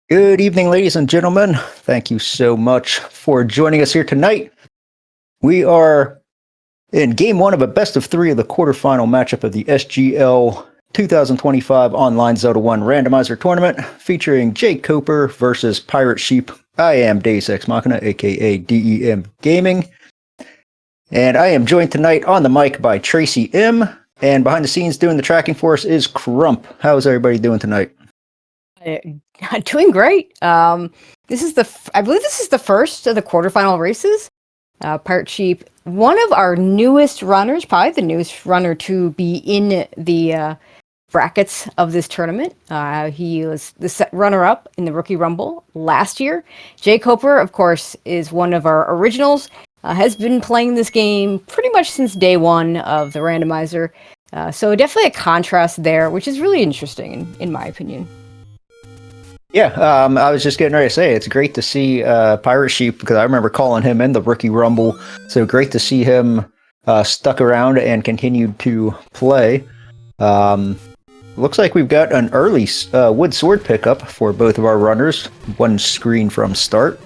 Good evening, ladies and gentlemen. Thank you so much for joining us here tonight. We are in game one of a best of three of the quarterfinal matchup of the SGL 2025 online Zelda 1 Randomizer tournament featuring jkoper versus ThePirateSheep. I am Deus Ex Machina, aka DEM Gaming. And I am joined tonight on the mic by Tracy M. And behind the scenes doing the tracking for us is Crump. How's everybody doing tonight? Doing great. I believe this is the first of the quarterfinal races. ThePirateSheep, one of our newest runners, probably the newest runner to be in the brackets of this tournament. He was the runner-up in the Rookie Rumble last year. jkoper, of course, is one of our originals. Has been playing this game pretty much since day one of the randomizer. So definitely a contrast there, which is really interesting in my opinion. Yeah, I was just getting ready to say it's great to see ThePirateSheep because I remember calling him in the Rookie Rumble. So great to see him stuck around and continued to play. Looks like we've got an early wood sword pickup for both of our runners. One screen from start.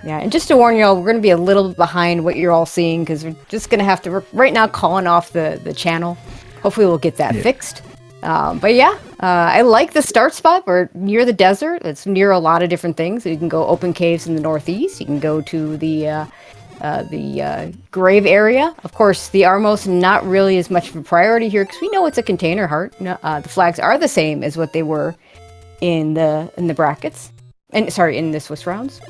Yeah, and just to warn you all, we're going to be a little behind what you're all seeing because we're just going to have to, right now, calling off the channel. Hopefully we'll get that fixed. But yeah, I like the start spot. We're near the desert. It's near a lot of different things. You can go open caves in the northeast. You can go to the grave area. Of course, the Armos not really as much of a priority here because we know it's a container heart. The flags are the same as what they were in the brackets, and sorry, in the Swiss rounds.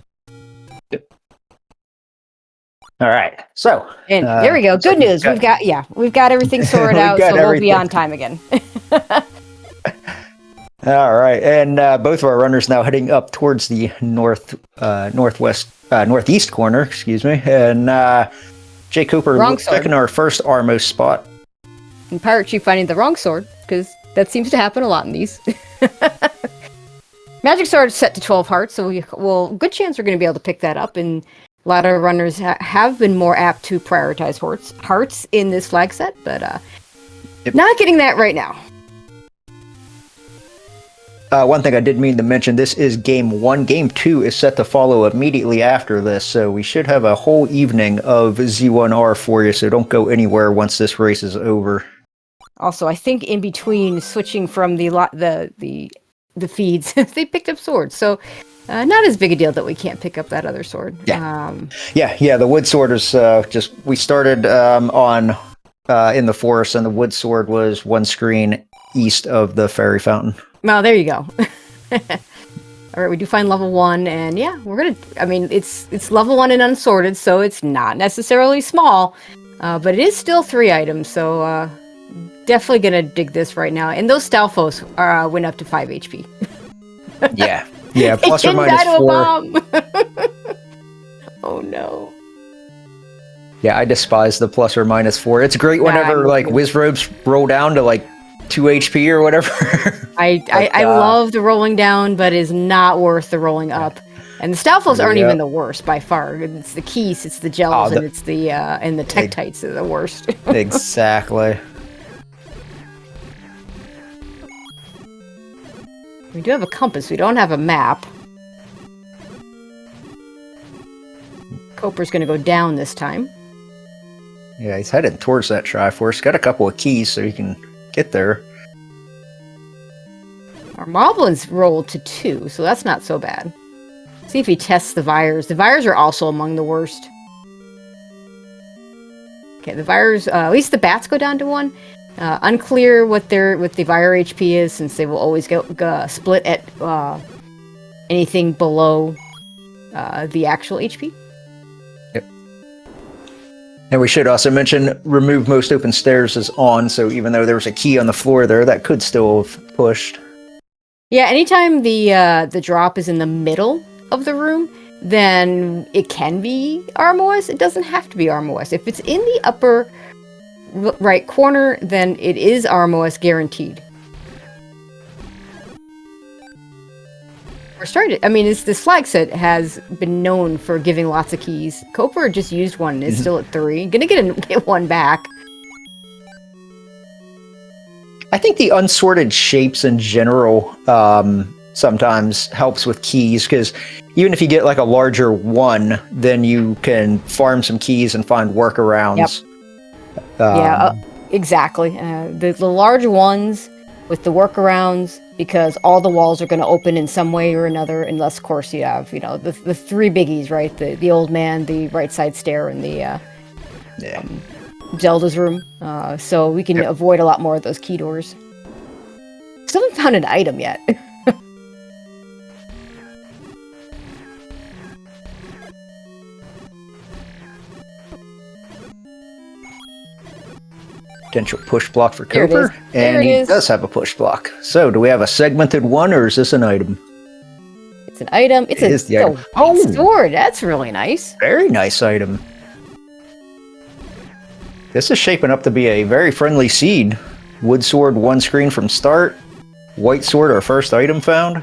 All right, so and there we go. Good news. We've got everything sorted out, so we'll be on time again. All right, and both of our runners now heading up towards the northeast corner. Excuse me, and jkoper checking our first Armos spot. And ThePirateSheep finding the wrong sword because that seems to happen a lot in these. Magic sword is set to 12 hearts, so good chance we're going to be able to pick that up. And a lot of runners have been more apt to prioritize hearts in this flag set, but not getting that right now. One thing I did mean to mention, this is game one. Game two is set to follow immediately after this, so we should have a whole evening of Z1R for you, so don't go anywhere once this race is over. Also, I think in between switching from the feeds, they picked up swords, so not as big a deal that we can't pick up that other sword. Yeah, the wood sword is we started in the forest, and the wood sword was one screen east of the fairy fountain. Well, there you go. All right, we do find level 1, and yeah, it's level 1 and unsorted, so it's not necessarily small, but it is still 3 items, so definitely gonna dig this right now. And those Stalfos went up to 5 HP. Yeah, plus or minus 4. Oh no. Yeah, I despise the plus or minus 4. It's great whenever Wizrobes roll down to 2 HP or whatever. I love the rolling down, but it's not worth the rolling up. And the Stalfos aren't even the worst by far. It's the keys, it's the gels, and it's the Tektites are the worst. Exactly. We do have a compass. We don't have a map. Coper's going to go down this time. Yeah, he's headed towards that Triforce. Got a couple of keys so he can get there. Our Moblins rolled to 2, so that's not so bad. See if he tests the Vires. The Vires are also among the worst. Okay, the Vires, at least the bats go down to 1. Unclear what the Vire HP is, since they will always go split at anything below the actual HP. Yep. And we should also mention, remove most open stairs is on, so even though there was a key on the floor there, that could still have pushed. Yeah, anytime the drop is in the middle of the room, then it can be Armos. It doesn't have to be Armos. If it's in the upper right corner, then it is Armos guaranteed. We're starting. This flag set has been known for giving lots of keys. Coper just used one and is still at 3. Gonna get one back. I think the unsorted shapes in general sometimes helps with keys, because even if you get like a larger one, then you can farm some keys and find workarounds. Yeah, exactly. The large ones with the workarounds, because all the walls are going to open in some way or another, unless, of course, you have, you know, the three biggies, right? The old man, the right side stair, and the Zelda's room. So we can avoid a lot more of those key doors. Still haven't found an item yet. Potential push block for There it is. Koper, There and it he is. does have a push block. So, do we have a segmented one, or is this an item? It's an item. It's It is the item. a sword. That's really nice. Very nice item. This is shaping up to be a very friendly seed. Wood sword, one screen from start. White sword, our first item found.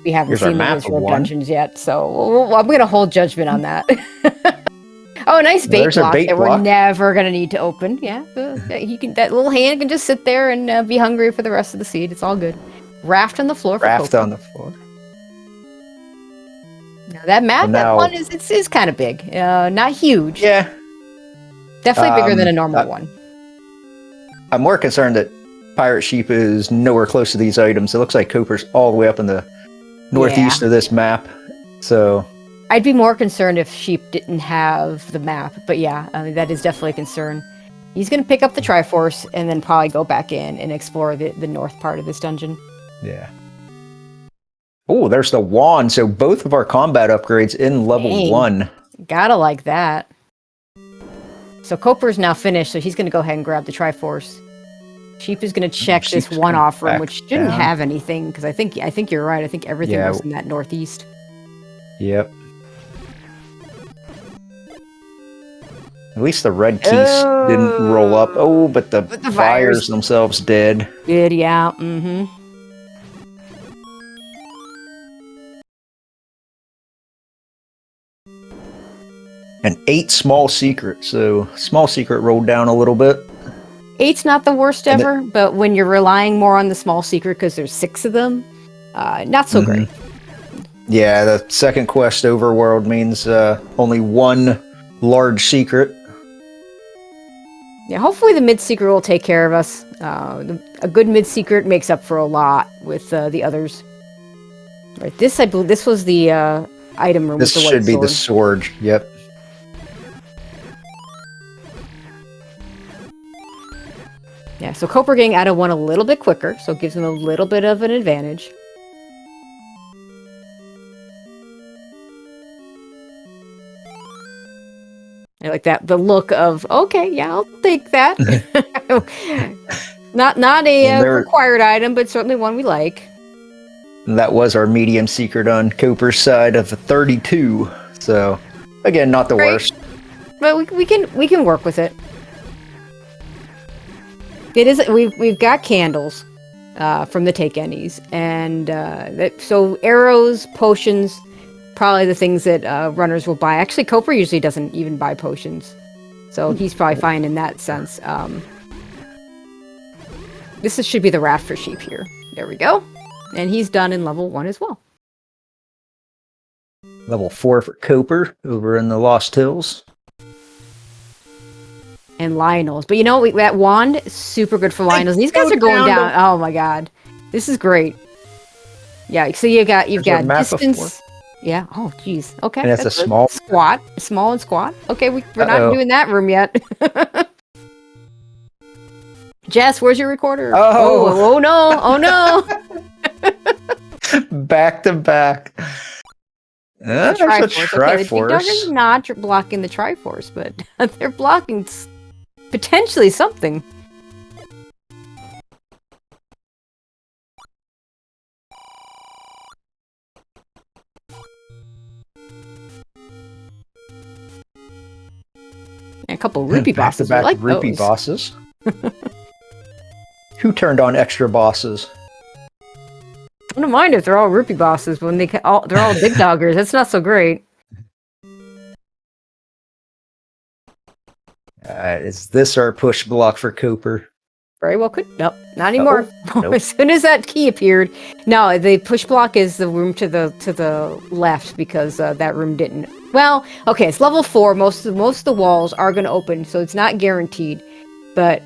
We haven't Here's our seen the map Wizard of of one. Dungeons yet, so I'm going to hold judgment on that. Oh, a nice bait There's our block bait that we're block. never going to need to open. Yeah, that little hand can just sit there and be hungry for the rest of the seed. It's all good. Raft on the floor for Raft Koper. on the floor. Now, that map, And that now- one is kind of big. Not huge. Yeah, Definitely bigger than a normal one. I'm more concerned that Pirate Sheep is nowhere close to these items. It looks like Koper's all the way up in the northeast of this map. So I'd be more concerned if Sheep didn't have the map. But yeah, I mean, that is definitely a concern. He's going to pick up the Triforce and then probably go back in and explore the north part of this dungeon. yeah. Oh, there's the wand. So both of our combat upgrades in level Dang. 1. Gotta like that. So Koper's now finished, so he's going to go ahead and grab the Triforce. Sheep is going to check this Sheep's one-off gonna room, back which shouldn't down. have anything, because I think you're right. I think everything Yeah. was in that northeast. Yep. At least the red keys didn't roll up. Oh, but the But the fires fires. themselves did. Good, yeah. Mm-hmm. And 8 small secret. So small secret rolled down a little bit. 8's not the worst And ever, but when you're relying more on the small secret because there's 6 of them, not so great. Yeah, the second quest overworld means only one large secret. Yeah, hopefully the mid-secret will take care of us. A good mid-secret makes up for a lot with the others. Right, this, I believe, this was the item room This with the white should be sword. the sword. Yep. Yeah, so Koper getting out of one a little bit quicker, so it gives him a little bit of an advantage. I like that, the look of, okay, yeah, I'll take that. not a And there- required item, but certainly one we like. That was our medium secret on Koper's side of 32. So, again, not the Great. worst. But we can work with it. It is we've got candles from the take any's, and so arrows, potions, probably the things that runners will buy. Actually, Koper usually doesn't even buy potions, so he's probably fine in that sense. Should be the raft for Sheep here. There we go, and he's done in level 1 as well. Level 4 for Koper over in the Lost Hills. And Lionel's, but you know that wand is super good for Lionel's. These guys go are going down down. Oh my god, this is great. Yeah, so you've got There's our map of distance. Yeah. Oh, geez. Okay. And it's a good. small- small and squat. Okay, we're Uh-oh. not doing that room yet. Jess, where's your recorder? Oh. Oh no! Oh no! Back to back. That's a Okay, the Big Dog is Triforce. not blocking the Triforce, but they're blocking potentially something. And a couple rupee bosses. Back-to-back I like rupee those. bosses. Who turned on extra bosses? I don't mind if they're all rupee bosses, but when they're all big doggers, that's not so great. Is this our push block for Koper? Very well could. Nope, not anymore. Nope. As soon as that key appeared, no, the push block is the room to the left because that room didn't. Well, okay, it's level 4. Most of the walls are going to open, so it's not guaranteed, but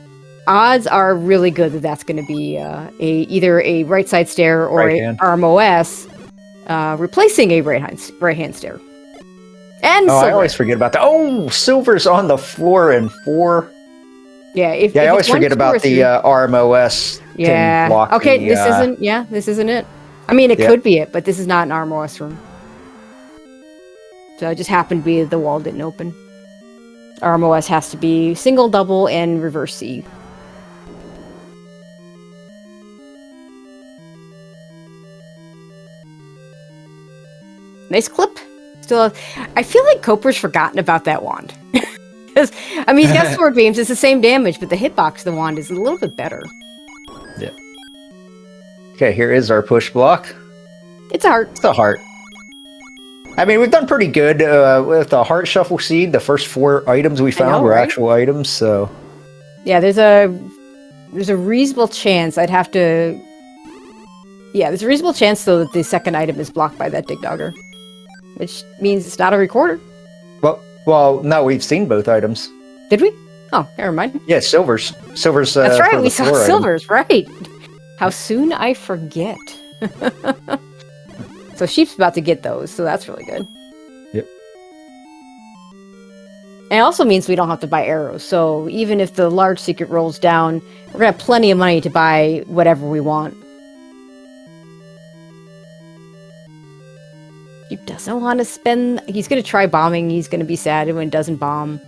odds are really good that that's going to be either a right side stair or Right a hand. RMOS replacing a right hand stair. And I silver. always forget about that. Oh, silver's on the floor in 4. Yeah, if I it's always 1, forget 2, or about 3. the RMOS Yeah. can block Okay, the, this isn't. Yeah, this isn't it. I mean, it Yep. could be it, but this is not an RMOS room. So it just happened to be the wall didn't open. RMOS has to be single, double, and reverse C. Nice clip. Still, I feel like Coper's forgotten about that wand. Because, I mean, he's got sword beams. It's the same damage, but the hitbox of the wand is a little bit better. Yeah. Okay, here is our push block. It's a heart. It's a heart. I mean, we've done pretty good with the heart shuffle seed. The first 4 items we found were right? actual items, so... Yeah, there's a reasonable chance I'd have to... Yeah, there's a reasonable chance, though, that the second item is blocked by that Digdogger. Which means it's not a recorder. Well, no, we've seen both items. Did we? Oh, never mind. Yeah, silver's. Silver's. That's right, for we the saw floor item. silvers, right. How soon I forget. So Sheep's about to get those, so that's really good. Yep. And it also means we don't have to buy arrows, so even if the large secret rolls down, we're going to have plenty of money to buy whatever we want. Sheep doesn't want to spend... He's going to try bombing, he's going to be sad when it doesn't bomb.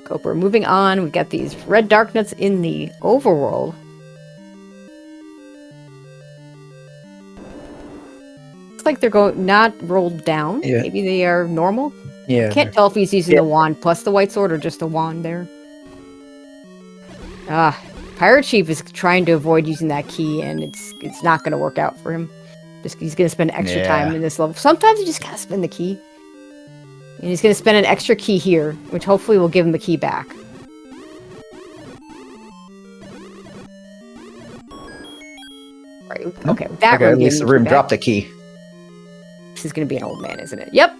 Coper. Moving on, we've got these red dark nuts in the overworld. Looks like they're not rolled down. Yeah. Maybe they are normal. Yeah. Can't tell if he's using the wand plus the white sword or just the wand there. Pirate is trying to avoid using that key, and it's not going to work out for him. He's going to spend extra time in this level. Sometimes you just got to spend the key. And he's going to spend an extra key here, which hopefully will give him the key back. Right. Okay. That Okay, room at least the room dropped a key. This is going to be an old man, isn't it? Yep.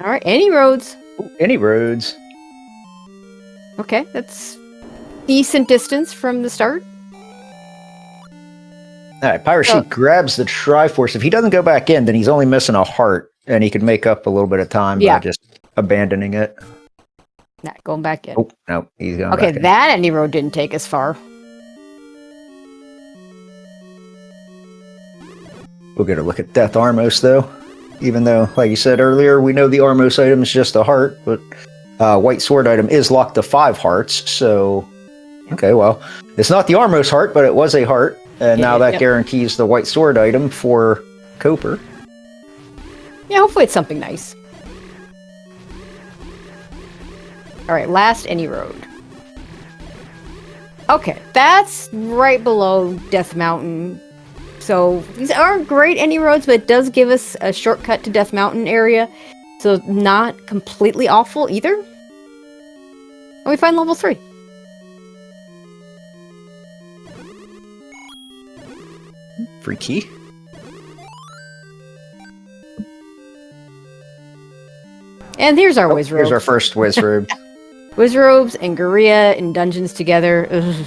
All right. Any roads? Ooh, any roads? Okay, that's decent distance from the start. All right, PirateSheep grabs the Triforce. If he doesn't go back in, then he's only missing a heart, and he can make up a little bit of time by just abandoning it. Not going back in. Oh, no, he's going Okay, back in. that any road didn't take us far. We'll get a look at Death Armos, though. Even though, like you said earlier, we know the Armos item is just a heart, but White Sword item is locked to 5 hearts, so... Okay, well, it's not the Armos heart, but it was a heart, and now that guarantees the White Sword item for Coper. Yeah, hopefully it's something nice. Alright, last any road. Okay, that's right below Death Mountain. So, these aren't great any roads, but it does give us a shortcut to Death Mountain area. So, not completely awful either. And we find level 3. Free key. And here's our Wiz Robes. Here's our first Wiz Robe. Wiz Robes and Guerrilla in dungeons together. Ugh.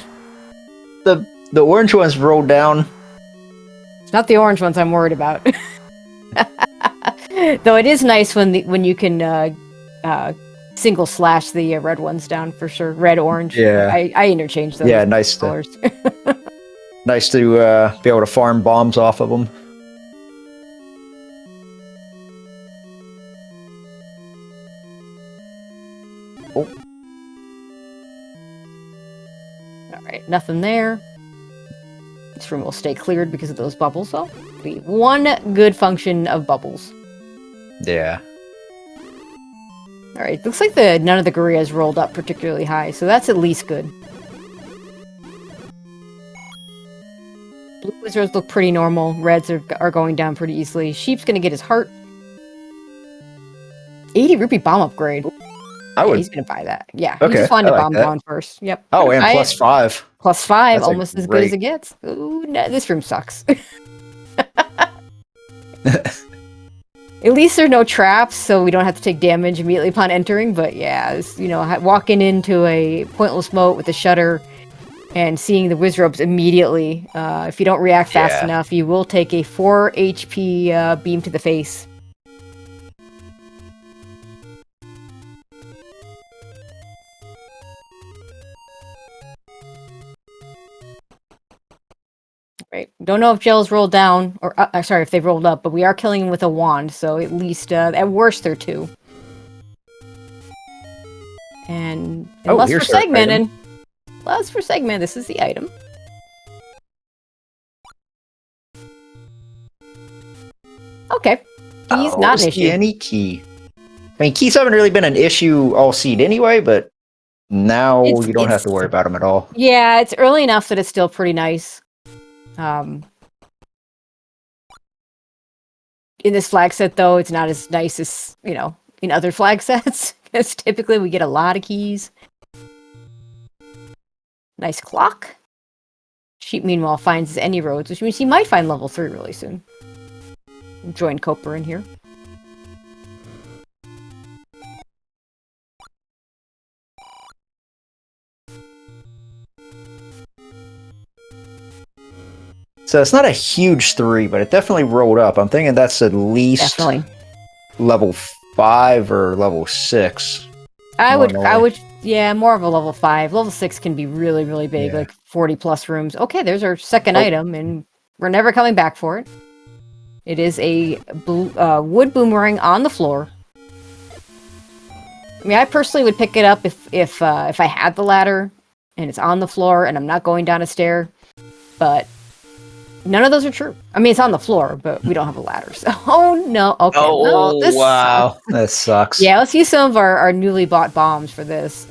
The orange one's rolled down. It's not the orange ones I'm worried about. Though it is nice when you can single slash the red ones down for sure. Red, orange. Yeah. I interchange those. Yeah, nice colors. Nice to be able to farm bombs off of them. Oh. Alright, nothing there. This room will stay cleared because of those bubbles, though. The one good function of bubbles. Yeah. All right, looks like none of the Gurias rolled up particularly high, so that's at least good. Blue Wizards look pretty normal. Reds are going down pretty easily. Sheep's gonna get his heart. 80 rupee bomb upgrade. He's gonna buy that. Yeah, he just wanted to bomb down first. Yep. Oh, and +5. +5, that's almost as good as it gets. Ooh, no, this room sucks. At least there's no traps, so we don't have to take damage immediately upon entering. But yeah, walking into a pointless moat with a shutter and seeing the Wizrobes immediately, if you don't react fast enough, you will take a 4 HP beam to the face. Right. Don't know if Gels rolled down, or sorry, if they rolled up, but we are killing them with a wand, so at least, at worst, they're 2. And unless we're segmented, this is the item. Okay. Key's not an issue. Any key. I mean, keys haven't really been an issue all seed anyway, but now you don't have to worry about them at all. Yeah, it's early enough that it's still pretty nice. In this flag set, though, it's not as nice as, in other flag sets, because typically we get a lot of keys. Nice clock. Sheep, meanwhile, finds any roads, which means he might find level 3 really soon. Join Koper in here. So it's not a huge 3, but it definitely rolled up. I'm thinking that's at least level 5 or level 6. I would, yeah, more of a level 5. Level 6 can be really, really big, like 40 plus rooms. Okay, there's our second item, and we're never coming back for it. It is a wood boomerang on the floor. I mean, I personally would pick it up if I had the ladder and it's on the floor and I'm not going down a stair, but none of those are true. I mean, it's on the floor, but we don't have a ladder. So, oh no. Okay. Oh, well, this wow. That sucks. Yeah, let's use some of our newly bought bombs for this.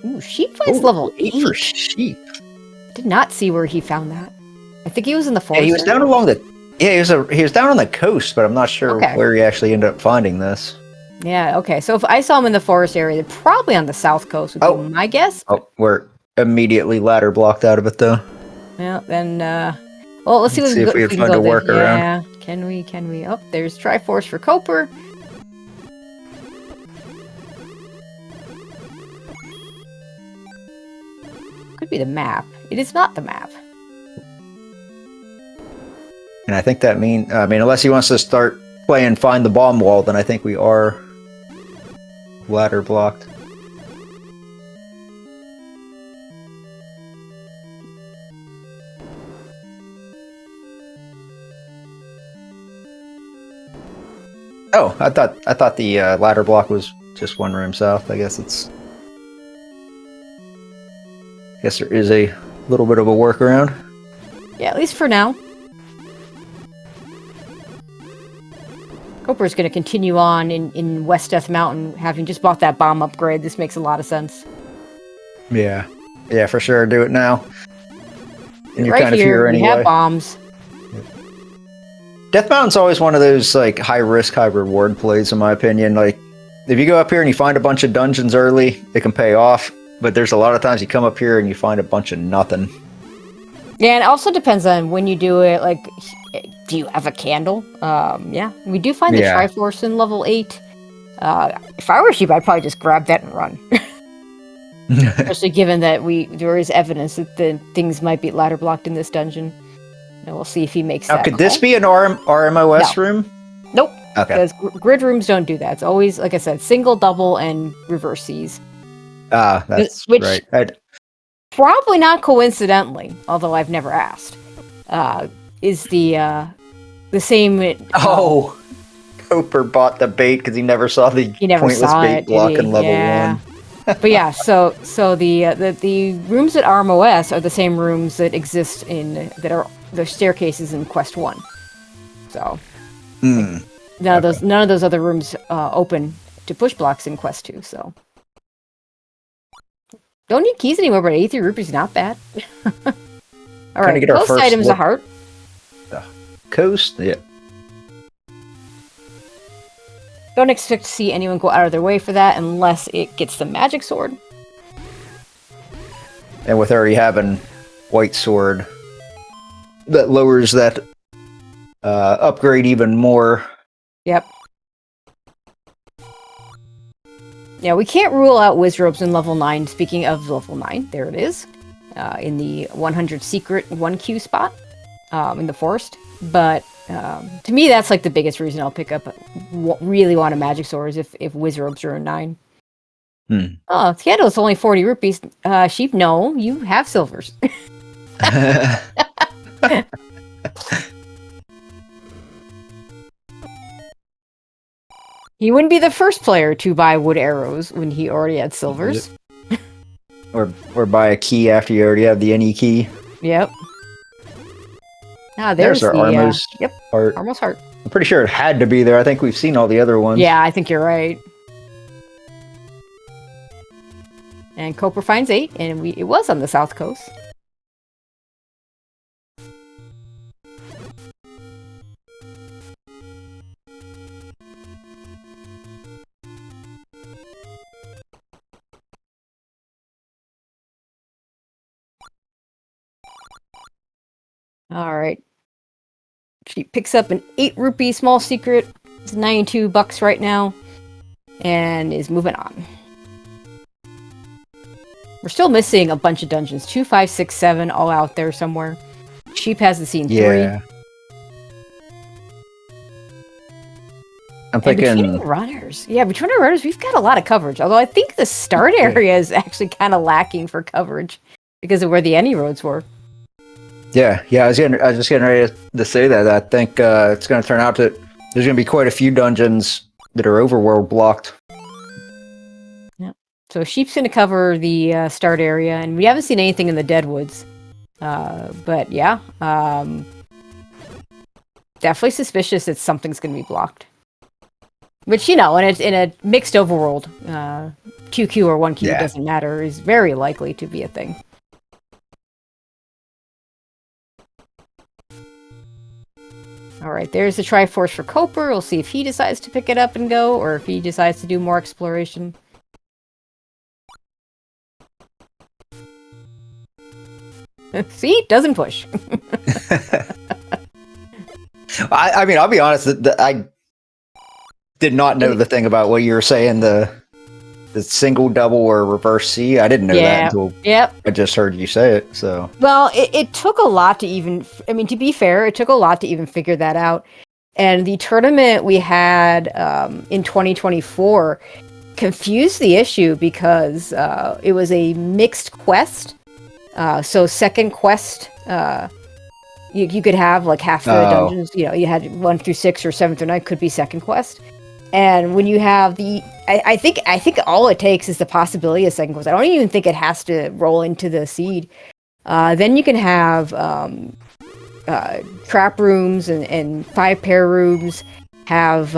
Ooh, sheep finds level 8 for sheep. Did not see where he found that. I think he was in the forest. Yeah, he was down along the. Yeah, he was down on the coast, but I'm not sure where he actually ended up finding this. Yeah, okay. So if I saw him in the forest area, they're probably on the south coast would be my guess. Oh, we're immediately ladder blocked out of it, though. Yeah, then, well, let's see if we can find a workaround. Yeah, can we? Oh, there's Triforce for Koper. Could be the map. It is not the map. And I think that unless he wants to start playing Find the Bomb Wall, then I think we are ladder blocked. Oh, I thought the ladder block was just one room south. I guess there is a little bit of a workaround. Yeah, at least for now. Koper's going to continue on in West Death Mountain, having just bought that bomb upgrade. This makes a lot of sense. Yeah, for sure. Do it now. And you're right kind of here anyway. We have bombs. Death Mountain's always one of those like high risk, high reward plays, in my opinion. Like, if you go up here and you find a bunch of dungeons early, it can pay off. But there's a lot of times you come up here and you find a bunch of nothing. Yeah, and it also depends on when you do it. Like, do you have a candle? Yeah, we do find the Triforce in level 8. If I were sheep, I'd probably just grab that and run. Especially given that there is evidence that the things might be ladder blocked in this dungeon. And we'll see if he makes that. Could this be an RMOS room? Nope. Okay. Because grid rooms don't do that. It's always, like I said, single, double, and reverse Cs. That's right. Probably not coincidentally, although I've never asked, is the same. Koper bought the bait because he never saw the pointless bait block in level 1. But yeah, so the rooms at RMOS are the same rooms that exist that are the staircases in Quest 1. So Hmm. none of those other rooms open to push blocks in Quest 2. So don't need keys anymore, but 83 rupees not bad. All right, get our coast first items a look. heart. Coast, yeah. Don't expect to see anyone go out of their way for that unless it gets the magic sword. And with already having white sword, that lowers that upgrade even more. Yep. Yeah, we can't rule out Wizrobes in level 9. Speaking of level 9, there it is. In the 100 secret 1Q spot in the forest. But to me, that's like the biggest reason I'll pick up. Really want a magic sword is if Wizrobes are in 9. Oh, Theodo's only 40 rupees. Sheep, no, you have silvers. He wouldn't be the first player to buy wood arrows when he already had silvers. or buy a key after you already have the any key. Yep. Ah, There's our Armos. Yep. Heart. Armos heart. I'm pretty sure it had to be there. I think we've seen all the other ones. Yeah, I think you're right. And Koper finds 8, and it was on the south coast. All right. She picks up an 8 rupee small secret. It's 92 bucks right now, and is moving on. We're still missing a bunch of dungeons. 2, 5, 6, 7, all out there somewhere. Sheep has the scene 3. Yeah. I'm thinking between runners. Yeah, between our runners, we've got a lot of coverage. Although I think the start area is actually kind of lacking for coverage because of where the any roads were. Yeah. I was just getting ready to say that. I think it's going to turn out that there's going to be quite a few dungeons that are overworld blocked. Yeah. So Sheep's going to cover the start area, and we haven't seen anything in the Deadwoods. But yeah, definitely suspicious that something's going to be blocked. Which, in a mixed overworld, QQ or 1Q, doesn't matter, is very likely to be a thing. Alright, there's the Triforce for Koper. We'll see if he decides to pick it up and go, or if he decides to do more exploration. See? Doesn't push. I mean, I'll be honest, I did not know the thing about what you were saying, the single, double, or reverse C. I didn't know that until I just heard you say it. So well, it took a lot to even. I mean, to be fair, it took a lot to even figure that out. And the tournament we had in 2024 confused the issue because it was a mixed quest. So second quest, you could have like half the dungeons. You had 1 through 6 or 7 through 9 could be second quest. And when you have I think all it takes is the possibility of second quest. I don't even think it has to roll into the seed. Then you can have trap rooms and 5-pair rooms have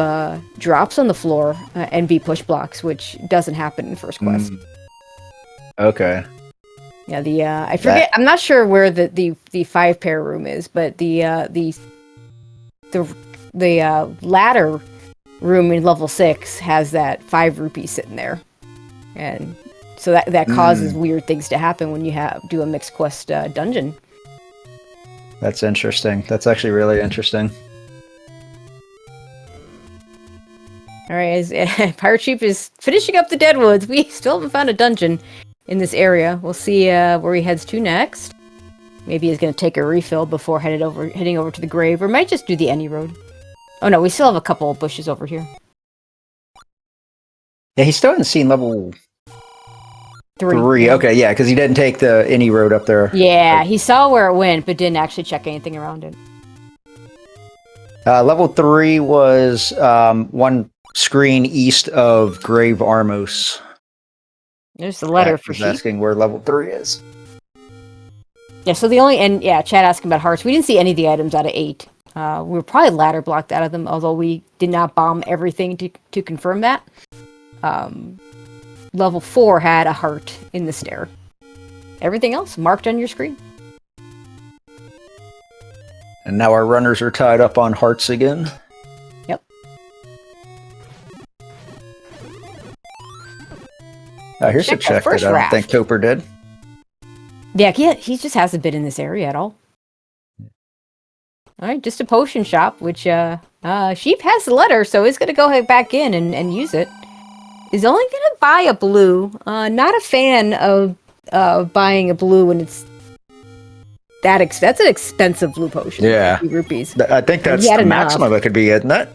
drops on the floor and be push blocks, which doesn't happen in first quest. Okay. Yeah, I forget. I'm not sure where the 5-pair room is, but the ladder room in level 6 has that 5 rupees sitting there, and so that causes weird things to happen when you do a mixed quest dungeon. That's interesting. That's actually really interesting. All right, as PirateSheep is finishing up the Deadwoods, we still haven't found a dungeon in this area. We'll see where he heads to next. Maybe he's going to take a refill before heading over to the grave, or might just do the any road. Oh no, we still have a couple of bushes over here. Yeah, he still hasn't seen level 3. Yeah. Okay, yeah, because he didn't take the any road up there. Yeah, he saw where it went, but didn't actually check anything around it. Level 3 was one screen east of Grave Armos. There's the letter for Sheep. Asking where level 3 is. Yeah, so the only, and yeah, Chad asking about hearts. We didn't see any of the items out of 8. We were probably ladder blocked out of them, although we did not bomb everything to confirm that. Level 4 had a heart in the stair. Everything else marked on your screen. And now our runners are tied up on hearts again. Yep. Here's a check that I don't think Koper did. Yeah, he just hasn't been in this area at all. All right, just a potion shop, which Sheep has the letter, so he's gonna go back in and use it. He's only gonna buy a blue. Not a fan of buying a blue when it's that's an expensive blue potion. Yeah, 50 rupees. I think that's the maximum it could be, isn't it?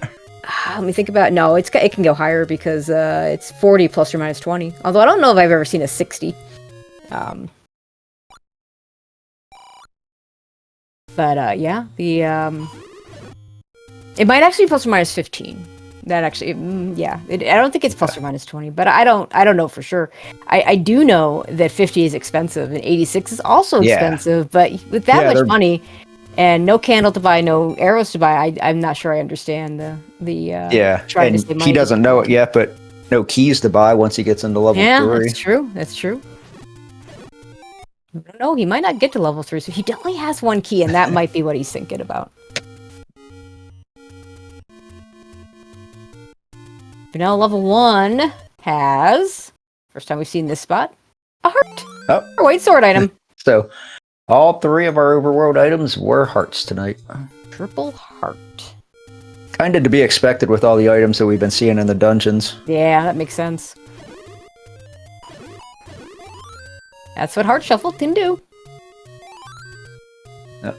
Let me think about it. No, it can go higher because it's 40 plus or minus 20. Although I don't know if I've ever seen a 60. But yeah, it might actually be plus or minus 15. That actually, yeah, I don't think it's plus or minus 20, but I don't know for sure. I do know that 50 is expensive and 86 is also expensive, but with that much money and no candle to buy, no arrows to buy, I'm not sure I understand the trying to save money. He doesn't know it yet, but no keys to buy once he gets into level 3. Yeah, that's true. I don't know, he might not get to level 3, so he definitely has one key, and that might be what he's thinking about. But now level 1 has, first time we've seen this spot, a heart. Oh. A white sword item. So, all 3 of our overworld items were hearts tonight. Triple heart. Kinda to be expected with all the items that we've been seeing in the dungeons. Yeah, that makes sense. That's what Heart Shuffle can do.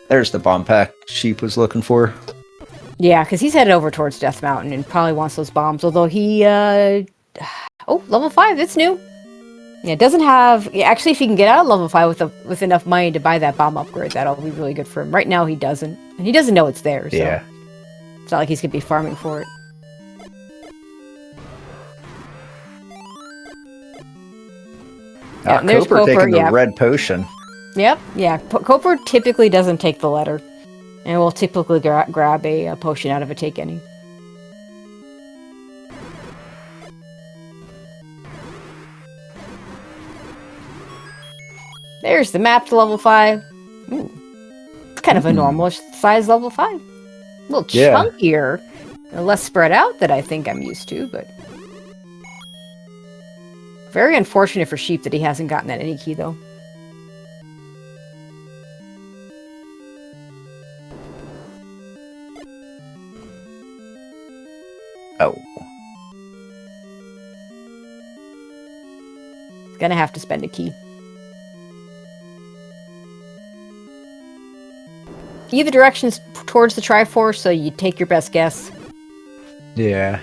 There's the bomb pack Sheep was looking for. Yeah, because he's headed over towards Death Mountain and probably wants those bombs, although he, oh, level 5, that's new. Yeah, it doesn't have, actually, if he can get out of level 5 with enough money to buy that bomb upgrade, that'll be really good for him. Right now, he doesn't. And he doesn't know it's there, so. Yeah. It's not like he's going to be farming for it. Yeah, Koper taking the red potion. Yep, yeah. Koper typically doesn't take the letter. And we'll typically grab a potion out of a take any. There's the map to level 5. Ooh. It's kind of a normal size level 5. A little chunkier. And less spread out than I think I'm used to, but... Very unfortunate for Sheep that he hasn't gotten that any key, though. Oh. He's gonna have to spend a key. Either direction's towards the Triforce, so you take your best guess. Yeah.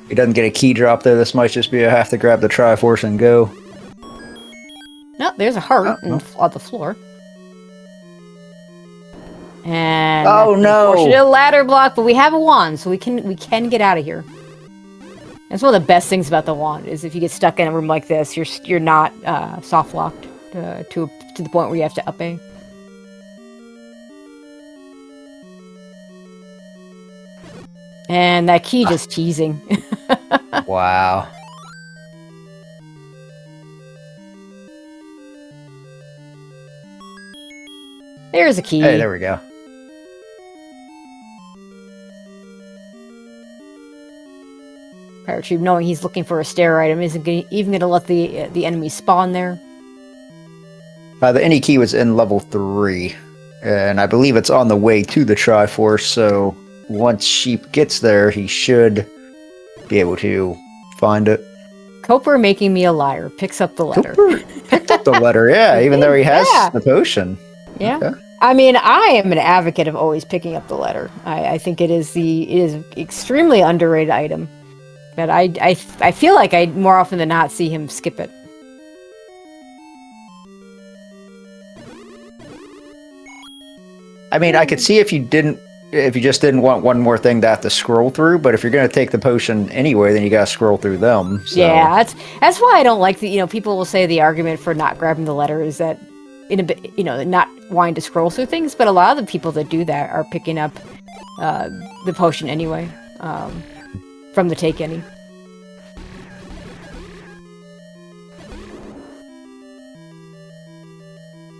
If he doesn't get a key drop there, this might just be a have to grab the Triforce and go. No, there's a heart on the floor. And oh no! A ladder block, but we have a wand, so we can get out of here. That's one of the best things about the wand is if you get stuck in a room like this, you're not soft locked to the point where you have to up A. And that key just teasing. Wow. There's a key. Hey, there we go. PirateSheep, knowing he's looking for a stair item, isn't even going to let the enemy spawn there. The any key was in level 3, and I believe it's on the way to the Triforce, so once Sheep gets there, he should be able to find it. Koper making me a liar, picks up the letter. Koper picked up the letter, yeah, even though he has the potion. Yeah. Okay. I mean, I am an advocate of always picking up the letter. I think it is extremely underrated item. But I feel like I more often than not see him skip it. I mean, I could see if you didn't if you just didn't want one more thing to have to scroll through. But if you're going to take the potion anyway, then you got to scroll through them. So. Yeah, that's why I don't like the, people will say the argument for not grabbing the letter is that not wanting to scroll through things, but a lot of the people that do that are picking up the potion anyway from the take any.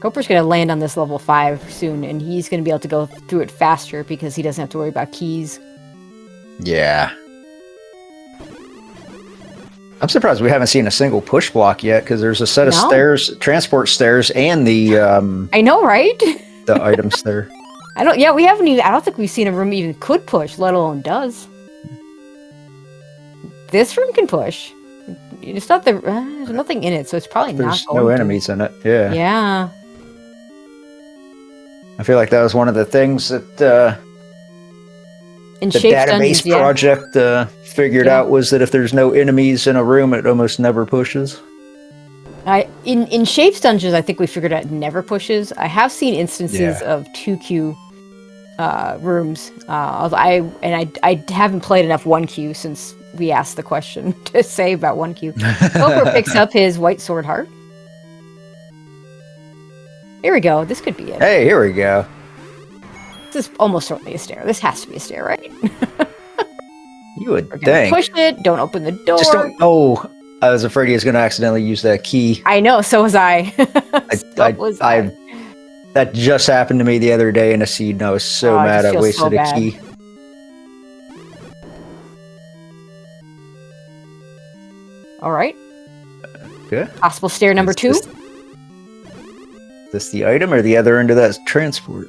Koper's going to land on this level 5 soon, and he's going to be able to go through it faster because he doesn't have to worry about keys. Yeah. I'm surprised we haven't seen a single push block yet, because there's a set of stairs, transport stairs, and the... I know, right? the items there. I don't think we've seen a room even could push, let alone does. This room can push. It's not there's nothing in it, so it's probably not There's going no enemies in it, yeah. Yeah. I feel like that was one of the things that the database project figured out, was that if there's no enemies in a room, it almost never pushes. In Shapes dungeons, I think we figured out it never pushes. I have seen instances of 2Q rooms. I haven't played enough 1Q since we asked the question to say about 1Q. Koper picks up his white sword heart. Here we go. This could be it. Hey, here we go. This is almost certainly a stair. This has to be a stair, right? You would think. Push it. Don't open the door. Just don't. Oh, I was afraid he was going to accidentally use that key. I know. So was I. That just happened to me the other day in a seed, and I was so mad I wasted a key. All right. Good. Possible stair number 2. Is this the item or the other end of that transport?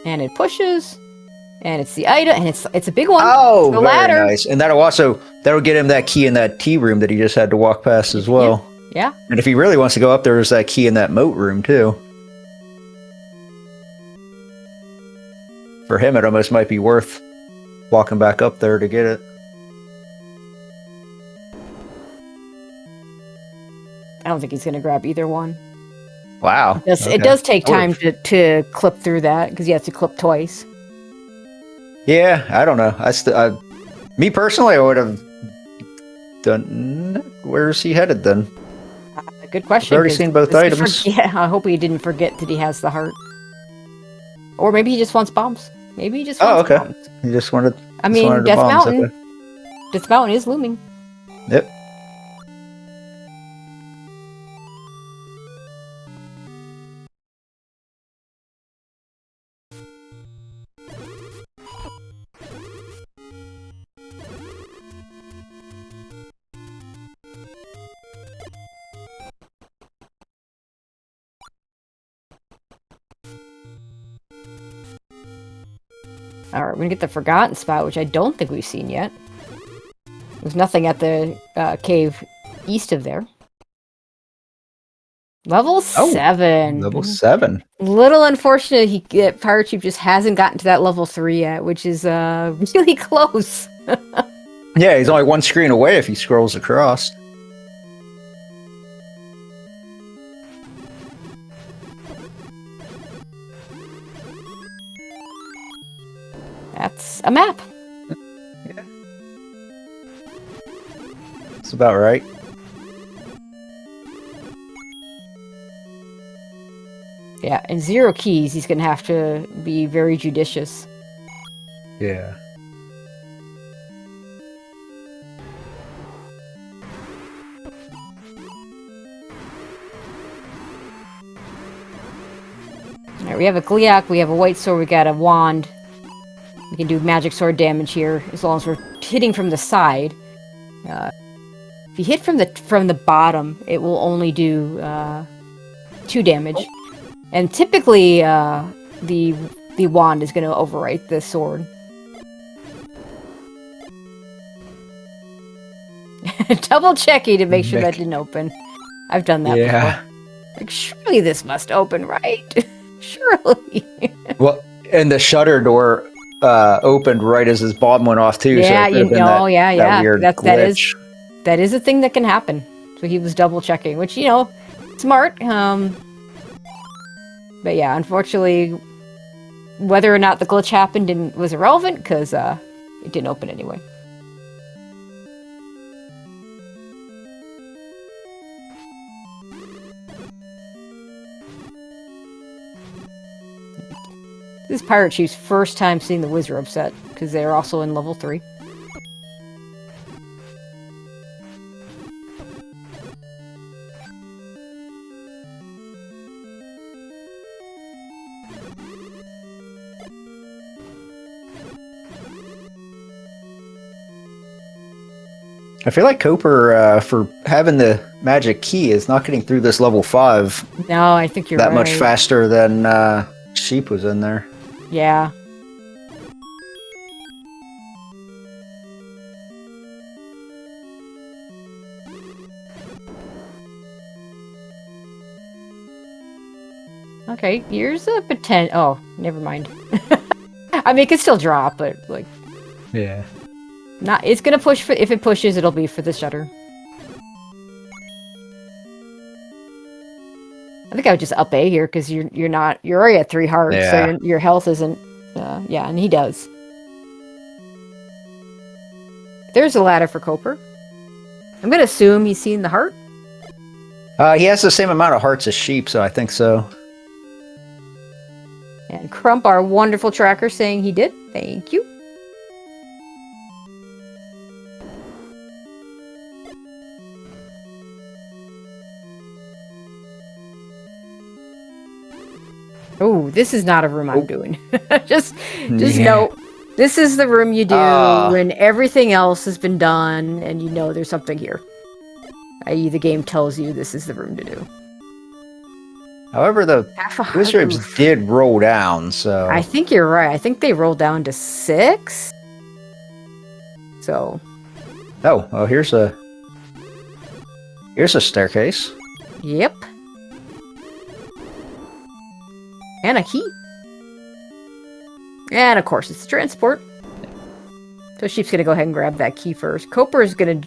And it pushes, and it's the item, and it's a big one. Oh, the very ladder. Nice. And that'll get him that key in that tea room that he just had to walk past as well. Yeah. And if he really wants to go up, there's that key in that moat room too. For him, it almost might be worth walking back up there to get it. I don't think he's going to grab either one. Wow. It does take time to clip through that, because you have to clip twice. Yeah, I don't know. Me personally, I would have done... Where's he headed then? Good question. I've already seen both items. Yeah, I hope he didn't forget that he has the heart. Or maybe he just wants bombs. Maybe he just wants bombs. He just wanted... Death Mountain. Okay. Death Mountain is looming. Yep. Alright, we're gonna get the Forgotten Spot, which I don't think we've seen yet. There's nothing at the cave east of there. Level 7. Level 7. Little unfortunate ThePirateSheep just hasn't gotten to that level 3 yet, which is really close. Yeah, he's only one screen away if he scrolls across. That's a map. Yeah. That's about right. Yeah, and 0 keys, he's going to have to be very judicious. Yeah. Alright, we have a Gliok, we have a white sword, we got a wand. We can do magic sword damage here, as long as we're hitting from the side. If you hit from the bottom, it will only do 2 damage. And typically, the wand is going to overwrite the sword. Double checking to make sure that didn't open. I've done that before. Like, surely this must open, right? Surely. Well, and the shutter door opened right as his bomb went off too. Yeah, so that is a thing that can happen. So he was double checking, which, smart. But yeah, unfortunately, whether or not the glitch happened was irrelevant, because it didn't open anyway. This is Pirate Sheep's first time seeing the Wizard upset, because they're also in level 3. I feel like Koper, for having the magic key, is not getting through this level 5 No, I think you're that right. much faster than Sheep was in there. Yeah. Okay, here's a potential. Oh, never mind. I mean, it could still drop, but like, Yeah. not. It's gonna push for. If it pushes, it'll be for the shutter. I think I would just up A here because you're already at 3 hearts, Yeah. so your health isn't. Yeah, and he does. There's a ladder for Koper. I'm gonna assume he's seen the heart. He has the same amount of hearts as Sheep, so I think so. And Crump, our wonderful tracker, saying he did. Thank you. Oh, this is not a room I'm doing. just Yeah. know, this is the room you do when everything else has been done and you know there's something here. I.e. the game tells you this is the room to do. However, the Wizards did roll down, so... I think you're right. I think they rolled down to 6. So... Oh, here's a staircase. Yep. And a key. And of course, it's transport. So Sheep's gonna go ahead and grab that key first. Koper's gonna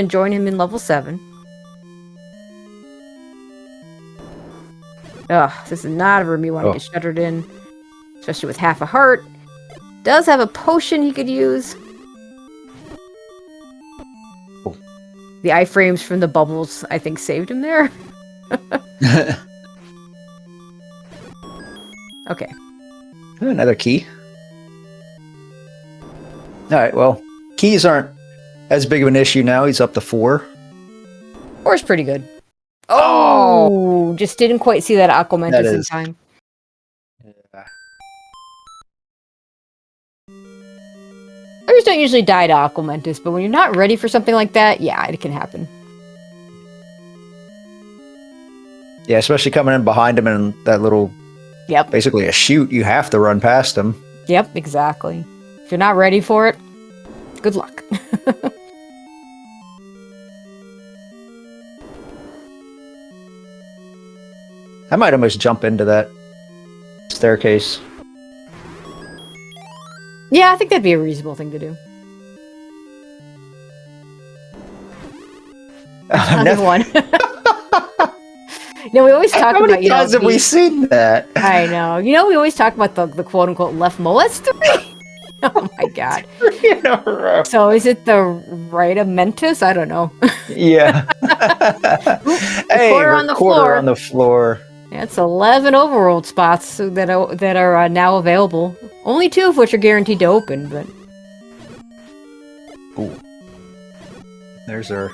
join him in level 7. Ugh, this is not a room you want to get shuttered in. Especially with half a heart. Does have a potion he could use. Oh. The iframes from the bubbles, I think, saved him there. Okay. Another key. Alright, well, keys aren't as big of an issue now. He's up to 4. 4's pretty good. Oh! Just didn't quite see that Aquamentus in time. Yeah. Players don't usually die to Aquamentus, but when you're not ready for something like that, yeah, it can happen. Yeah, especially coming in behind him in that little... Yep. Basically a chute, you have to run past him. Yep, exactly. If you're not ready for it, good luck. I might almost jump into that staircase. Yeah, I think that'd be a reasonable thing to do. Another one. No, we always talk How about, many times have we seen that? I know. You know, we always talk about the quote-unquote left mole. That's 3! Oh my god. 3 in a row. So is it the right of Mentis? I don't know. Yeah. Hey, quarter on the floor. On the floor. Yeah, it's 11 overworld spots that are now available. Only 2 of which are guaranteed to open, but... Ooh. There's our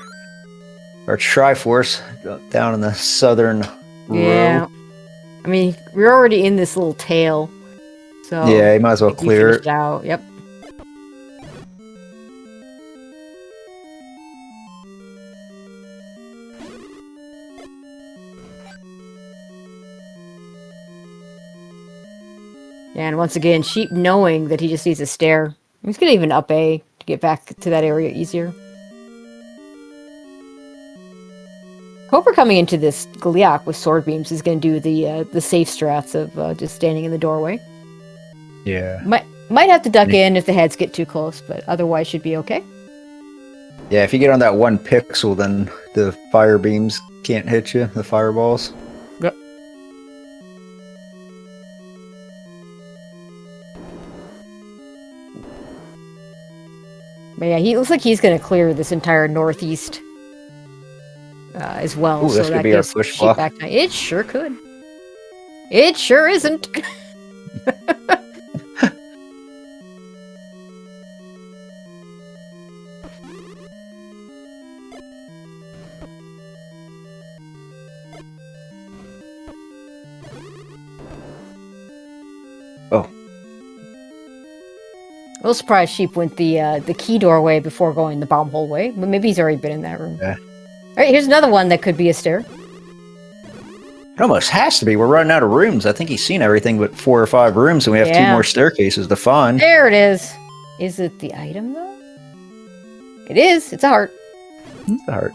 Triforce down in the southern yeah. row. I mean, we're already in this little tail, so... Yeah, you might as well clear it. Out. Yep. Yeah, and once again, Sheep knowing that he just needs a stair. He's gonna even up A to get back to that area easier. Koper coming into this Goliath with sword beams is gonna do the safe strats of just standing in the doorway. Yeah. Might have to duck in if the heads get too close, but otherwise should be okay. Yeah, if you get on that 1 pixel, then the fire beams can't hit you, the fireballs. Yep. But yeah, he looks like he's going to clear this entire northeast as well. Ooh, so this could that be our gives push Sheep block. back time. It sure could. It sure isn't. Oh. A little surprised Sheep went the key doorway before going the bomb hole way, but maybe he's already been in that room. Yeah. All right, here's another one that could be a stair. It almost has to be. We're running out of rooms. I think he's seen everything but 4 or 5 rooms, and we have 2 Yeah. more staircases to find. There it is. Is it the item though? It is. It's a heart. It's a heart.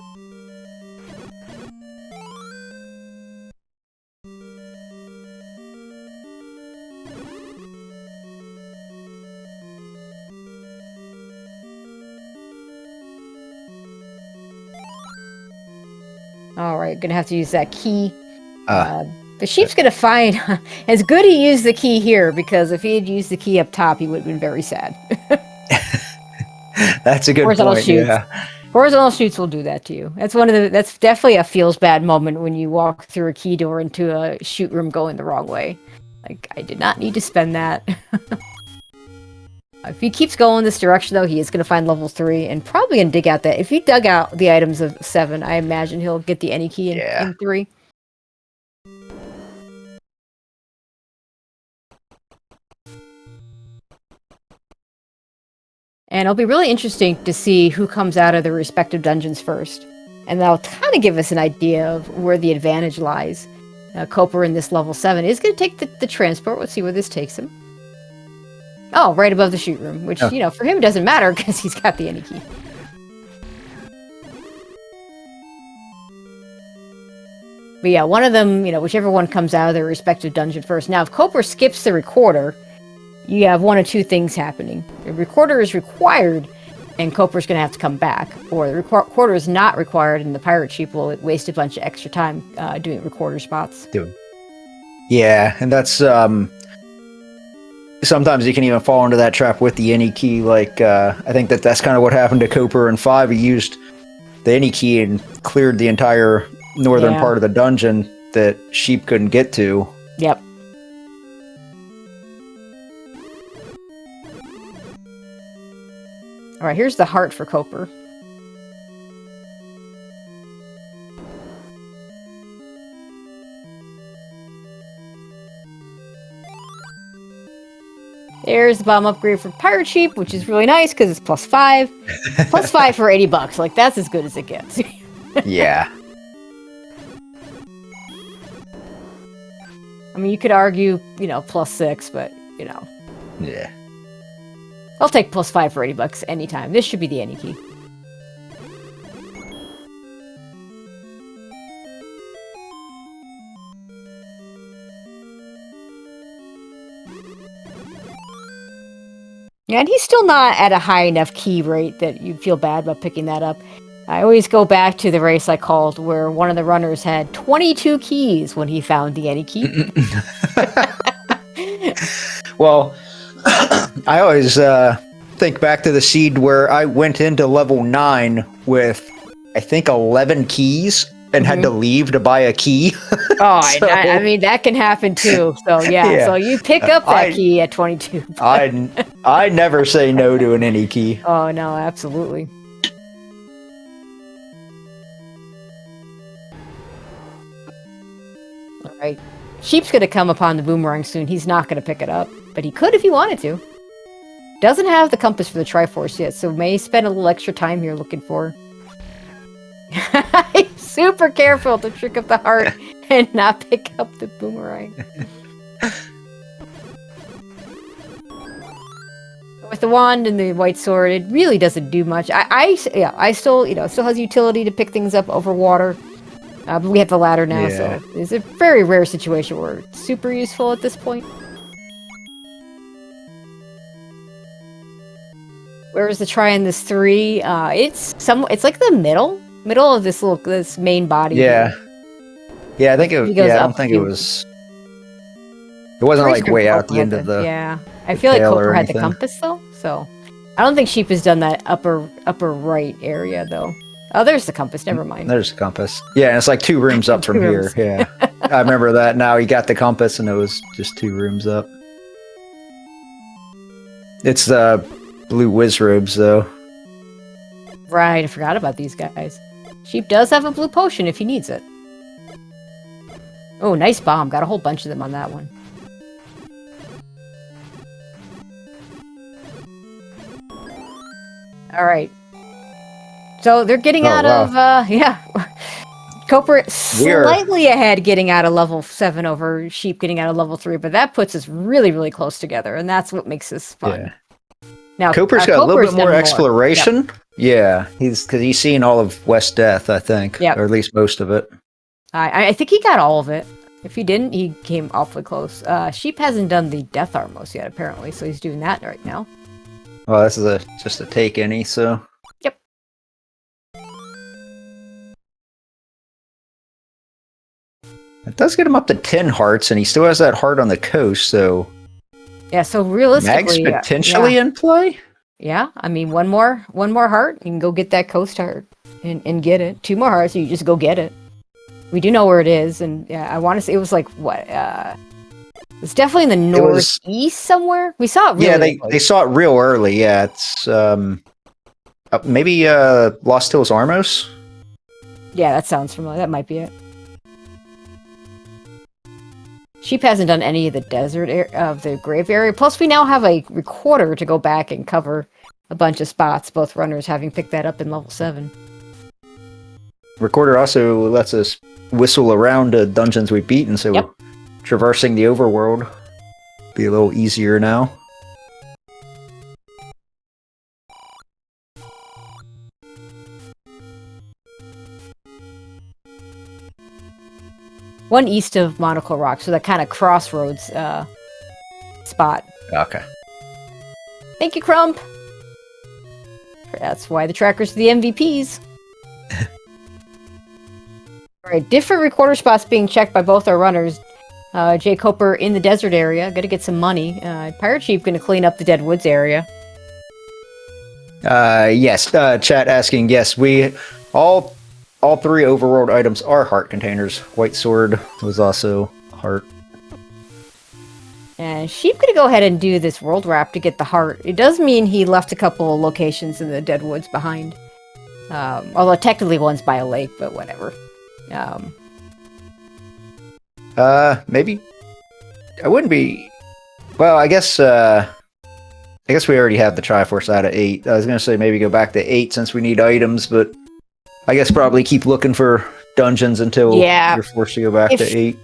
All right, gonna have to use that key. The Sheep's gonna find. It's good he used the key here because if he had used the key up top, he would have been very sad. That's a good Horizontal point. shoots. Yeah. Horizontal shoots will do that to you. That's one of the. That's definitely a feels bad moment when you walk through a key door into a shoot room going the wrong way. Like I did not need to spend that. If he keeps going this direction, though, he is going to find level 3 and probably going to dig out that. If he dug out the items of 7, I imagine he'll get the any key in 3. And it'll be really interesting to see who comes out of the respective dungeons first. And that'll kind of give us an idea of where the advantage lies. Koper in this level 7 is going to take the transport. Let's see where this takes him. Oh, right above the shoot room, which, you know, for him doesn't matter because he's got the any key. But yeah, one of them, you know, whichever one comes out of their respective dungeon first. Now, if Koper skips the recorder, you have one of 2 things happening. The recorder is required, and Koper's going to have to come back. Or the recorder is not required, and the pirate sheep will waste a bunch of extra time doing recorder spots. Yeah, and that's... Sometimes you can even fall into that trap with the any key. Like, I think that's kind of what happened to Koper in 5. He used the any key and cleared the entire northern part of the dungeon that Sheep couldn't get to. Yep. All right, here's the heart for Koper. There's the bomb upgrade for Pirate Sheep, which is really nice because it's +5. +5 for $80. Like, that's as good as it gets. Yeah. I mean, you could argue, you know, +6, but, you know. Yeah. I'll take +5 for $80 anytime. This should be the any key. Yeah, and he's still not at a high enough key rate that you feel bad about picking that up. I always go back to the race I called where one of the runners had 22 keys when he found the any key. Well, I always think back to the seed where I went into level 9 with, I think, 11 keys and had to leave to buy a key. Oh, so, I mean, that can happen too. So, yeah. So you pick up that key at 22. I never say no to an any key. Oh, no, absolutely. All right. Sheep's going to come upon the boomerang soon. He's not going to pick it up, but he could if he wanted to. Doesn't have the compass for the Triforce yet, so may spend a little extra time here looking for. Super careful to trick up the heart and not pick up the boomerang. With the wand and the white sword, it really doesn't do much. I still, you know, still has utility to pick things up over water. But we have the ladder now, so it's a very rare situation where it's super useful at this point. Where's the try in this 3? It's like the middle of this main body. Yeah. Yeah, I think it was, I don't think it was. It wasn't like way out the end of the. Yeah. I feel like tail or Koper had the anything. compass though, so I don't think Sheep has done that upper right area though. Oh, there's the compass. Never mind. There's the compass. Yeah, and it's like 2 rooms up from here. Yeah. I remember that now. He got the compass and it was just 2 rooms up. It's the blue whiz robes though. Right, I forgot about these guys. Sheep does have a blue potion if he needs it. Oh, nice bomb. Got a whole bunch of them on that one. All right. So they're getting out of, yeah. Koper slightly ahead getting out of level 7 over Sheep getting out of level 3, but that puts us really, really close together, and that's what makes this fun. Yeah. Now, Koper's got a little bit more exploration. Yep. Yeah, because he's seen all of West Death, I think, or at least most of it. I think he got all of it. If he didn't, he came awfully close. Sheep hasn't done the Death Armos yet, apparently, so he's doing that right now. Well, this is just a take any, so. Yep. It does get him up to 10 hearts, and he still has that heart on the coast, so. Yeah, so realistically, Mag's potentially in play. Yeah, I mean, one more heart, you can go get that coast heart and get it. 2 more hearts, you just go get it. We do know where it is, and yeah, I want to say it was like what? It's definitely in the northeast somewhere. We saw it. Really they saw it real early. Yeah, it's maybe Lost Hills Armos. Yeah, that sounds familiar. That might be it. Sheep hasn't done any of the desert of the grave area. Plus, we now have a recorder to go back and cover a bunch of spots. Both runners having picked that up in level 7. Recorder also lets us whistle around the dungeons we've beaten, so traversing the overworld be a little easier now. One east of Monocle Rock, so that kind of crossroads spot. Okay. Thank you, Crump. That's why the trackers are the MVPs. Alright, different recorder spots being checked by both our runners. jkoper in the desert area, gotta get some money. Pirate Sheep gonna clean up the Dead Woods area. Yes, chat asking, yes, we all 3 overworld items are heart containers. White Sword was also heart. And Sheep gonna go ahead and do this world wrap to get the heart. It does mean he left a couple of locations in the Dead Woods behind. Although technically one's by a lake, but whatever. Maybe I wouldn't be. Well, I guess we already have the Triforce out of 8. I was gonna say maybe go back to 8 since we need items, but I guess probably keep looking for dungeons until you're forced to go back to 8.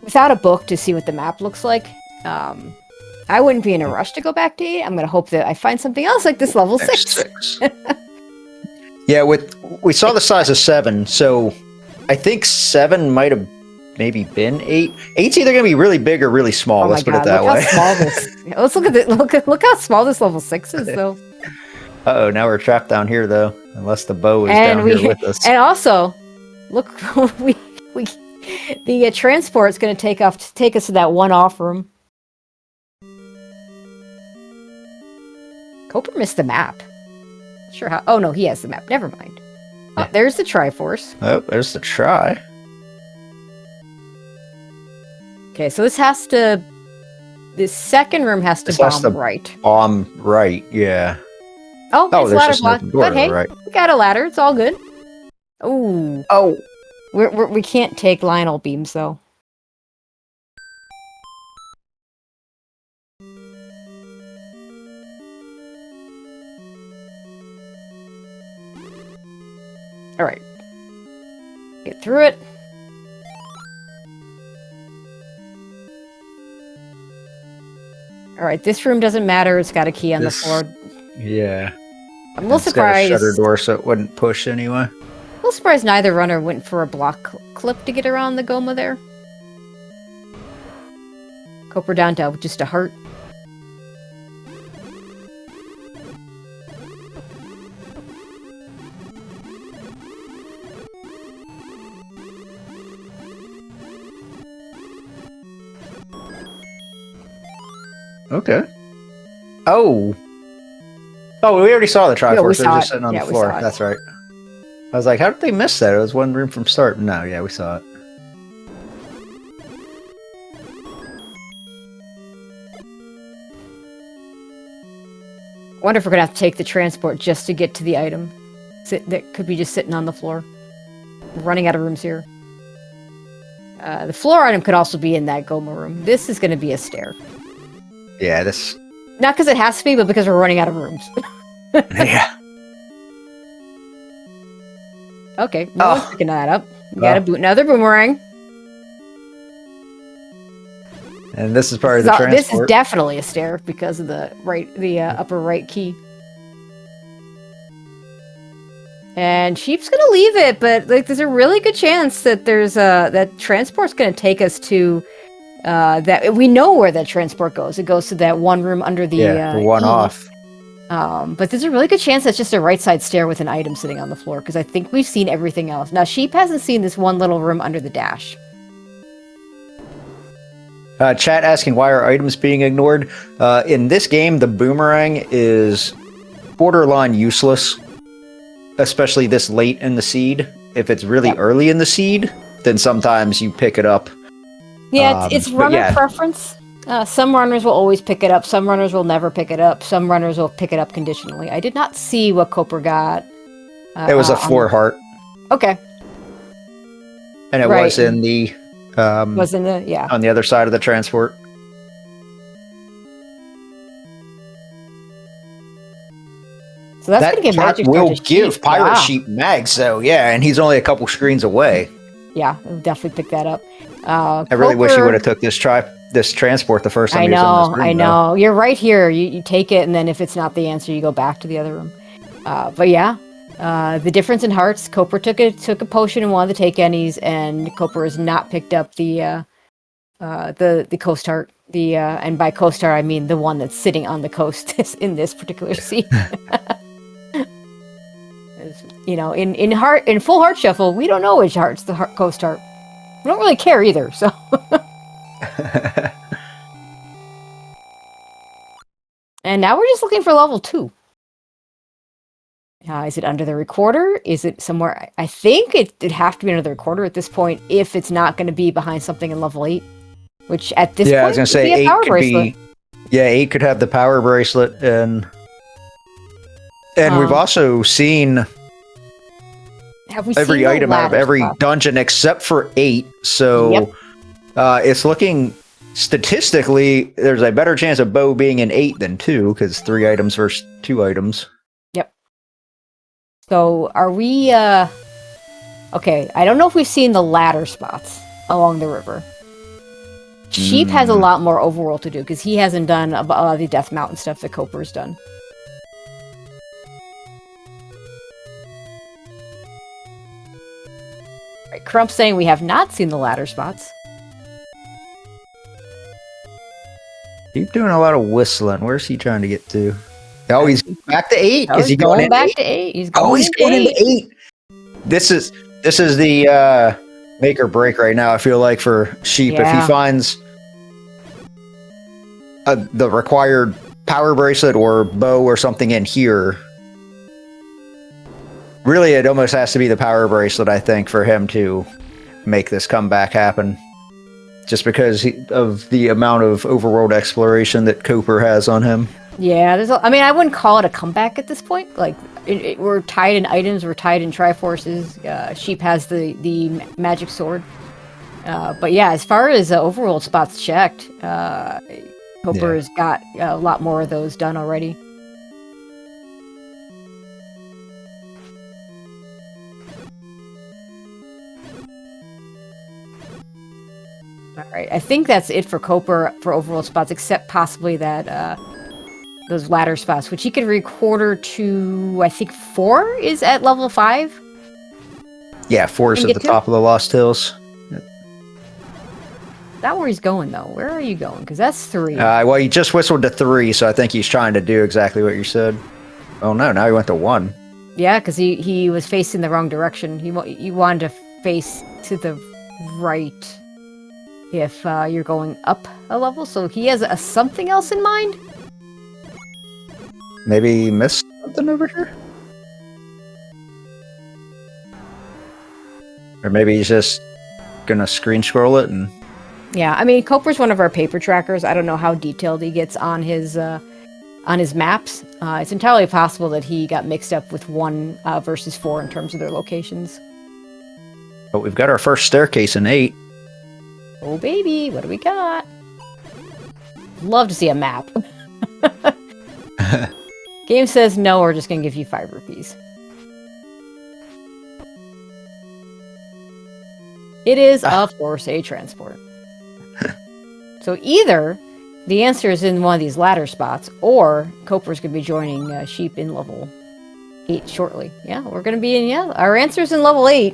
Without a book to see what the map looks like, I wouldn't be in a rush to go back to 8. I'm gonna hope that I find something else like this level 6. Yeah, we saw the size of 7, so I think 7 might have maybe been 8. 8's either gonna be really big or really small. Let's put it that way. Let's look at it. Look how small this level 6 is, though. Uh-oh, now we're trapped down here, though. Unless the bow is down here with us. And also, look, the transport's going to take us to that one off room. Koper missed the map. Not sure how. Oh no, he has the map. Never mind. Oh, there's the Triforce. Oh, there's the Tri. Okay, so this second room has to bomb right. Bomb right, yeah. Oh, it's ladder block. But hey, right. we got a ladder. It's all good. Ooh. Oh. We can't take Lionel beams, though. Alright. Get through it. Alright, this room doesn't matter. It's got a key on the floor. Yeah. I'm a little surprised. Got a shutter door, so it wouldn't push anyway. A little surprised neither runner went for a block clip to get around the Goma there. Koper down to just a heart. Okay. Oh. Oh, we already saw the Triforce. Yeah, we It was saw just it. sitting on Yeah, the we floor. saw it. That's right. I was like, how did they miss that? It was one room from start. No, yeah, we saw it. Wonder if we're gonna have to take the transport just to get to the item. That could be just sitting on the floor. We're running out of rooms here. The floor item could also be in that Goma room. This is gonna be a stair. Yeah, this. Not because it has to be, but because we're running out of rooms. Yeah. Okay, no one's Oh. picking that up. We got another boomerang. And this is part of the transport. This is definitely a stair because of the upper right key. And Sheep's gonna leave it, but like there's a really good chance that that transport's gonna take us to that we know where that transport goes. It goes to that one room under the the one E. off. But there's a really good chance that's just a right side stair with an item sitting on the floor because I think we've seen everything else. Now Sheep hasn't seen this one little room under the dash. Chat asking why are items being ignored. In this game, the boomerang is borderline useless, especially this late in the seed. If it's really early in the seed, then sometimes you pick it up. Yeah, it's runner preference. Some runners will always pick it up. Some runners will never pick it up. Some runners will pick it up conditionally. I did not see what Koper got. It was a floor heart. Okay. And it was in the... was in the, on the other side of the transport. So that's going to give Magic will give Pirate Sheep mags, though. Yeah, and he's only a couple screens away. Yeah, I'll definitely pick that up. I really wish you would have took this transport the first time. I know. You're right here. You take it, and then if it's not the answer, you go back to the other room. But yeah, the difference in hearts. Koper took a potion and wanted to take Ennies, and Koper has not picked up the coast heart. And by coast heart, I mean the one that's sitting on the coast in this particular scene. You know, in full heart shuffle, we don't know which heart's the coast heart. We don't really care either, so. And now we're just looking for level 2. Is it under the recorder? Is it somewhere? I think it'd have to be under the recorder at this point if it's not going to be behind something in level 8. Which at this point, I was going to say 8 could be. Yeah, 8 could have the power bracelet, and we've also seen every item out of every dungeon except for 8. So it's looking statistically, there's a better chance of Bo being in 8 than 2 because 3 items versus 2 items. Yep. So are we? Okay, I don't know if we've seen the ladder spots along the river. Sheep has a lot more overworld to do because he hasn't done a lot of the Death Mountain stuff that Koper's done. Right, Crump's saying we have not seen the ladder spots. Keep doing a lot of whistling. Where's he trying to get to? Oh, he's back to 8. Is he going back to 8? He's going into 8. This is the make or break right now. I feel like for Sheep, if he finds the required power bracelet or bow or something in here, really it almost has to be the power bracelet, I think, for him to make this comeback happen. Just because of the amount of overworld exploration that Koper has on him. Yeah, I mean, I wouldn't call it a comeback at this point. Like, we're tied in items, we're tied in Triforces. Sheep has the magic sword. But yeah, as far as overworld spots checked, Koper has got a lot more of those done already. All right, I think that's it for Koper for overworld spots, except possibly that those ladder spots, which he could recorder to, I think 4 is at level 5. Yeah, 4 is at the top of the Lost Hills. Not where he's going though. Where are you going? Because that's 3. Well, he just whistled to 3, so I think he's trying to do exactly what you said. Oh no, now he went to 1. Yeah, because he was facing the wrong direction. He wanted to face to the right if you're going up a level. So he has something else in mind. maybe missed something over here? Or maybe he's just gonna screen scroll it and... Yeah, I mean, Coper's one of our paper trackers. I don't know how detailed he gets on his maps. It's entirely possible that he got mixed up with 1 versus 4 in terms of their locations. But we've got our first staircase in 8. Oh, baby, what do we got? Love to see a map. Game says no, we're just going to give you 5 rupees. It is, of course, a transport. So either the answer is in one of these ladder spots, or Coper's going to be joining Sheep in level 8 shortly. Yeah, we're going to be in, yeah, our answer's in level 8.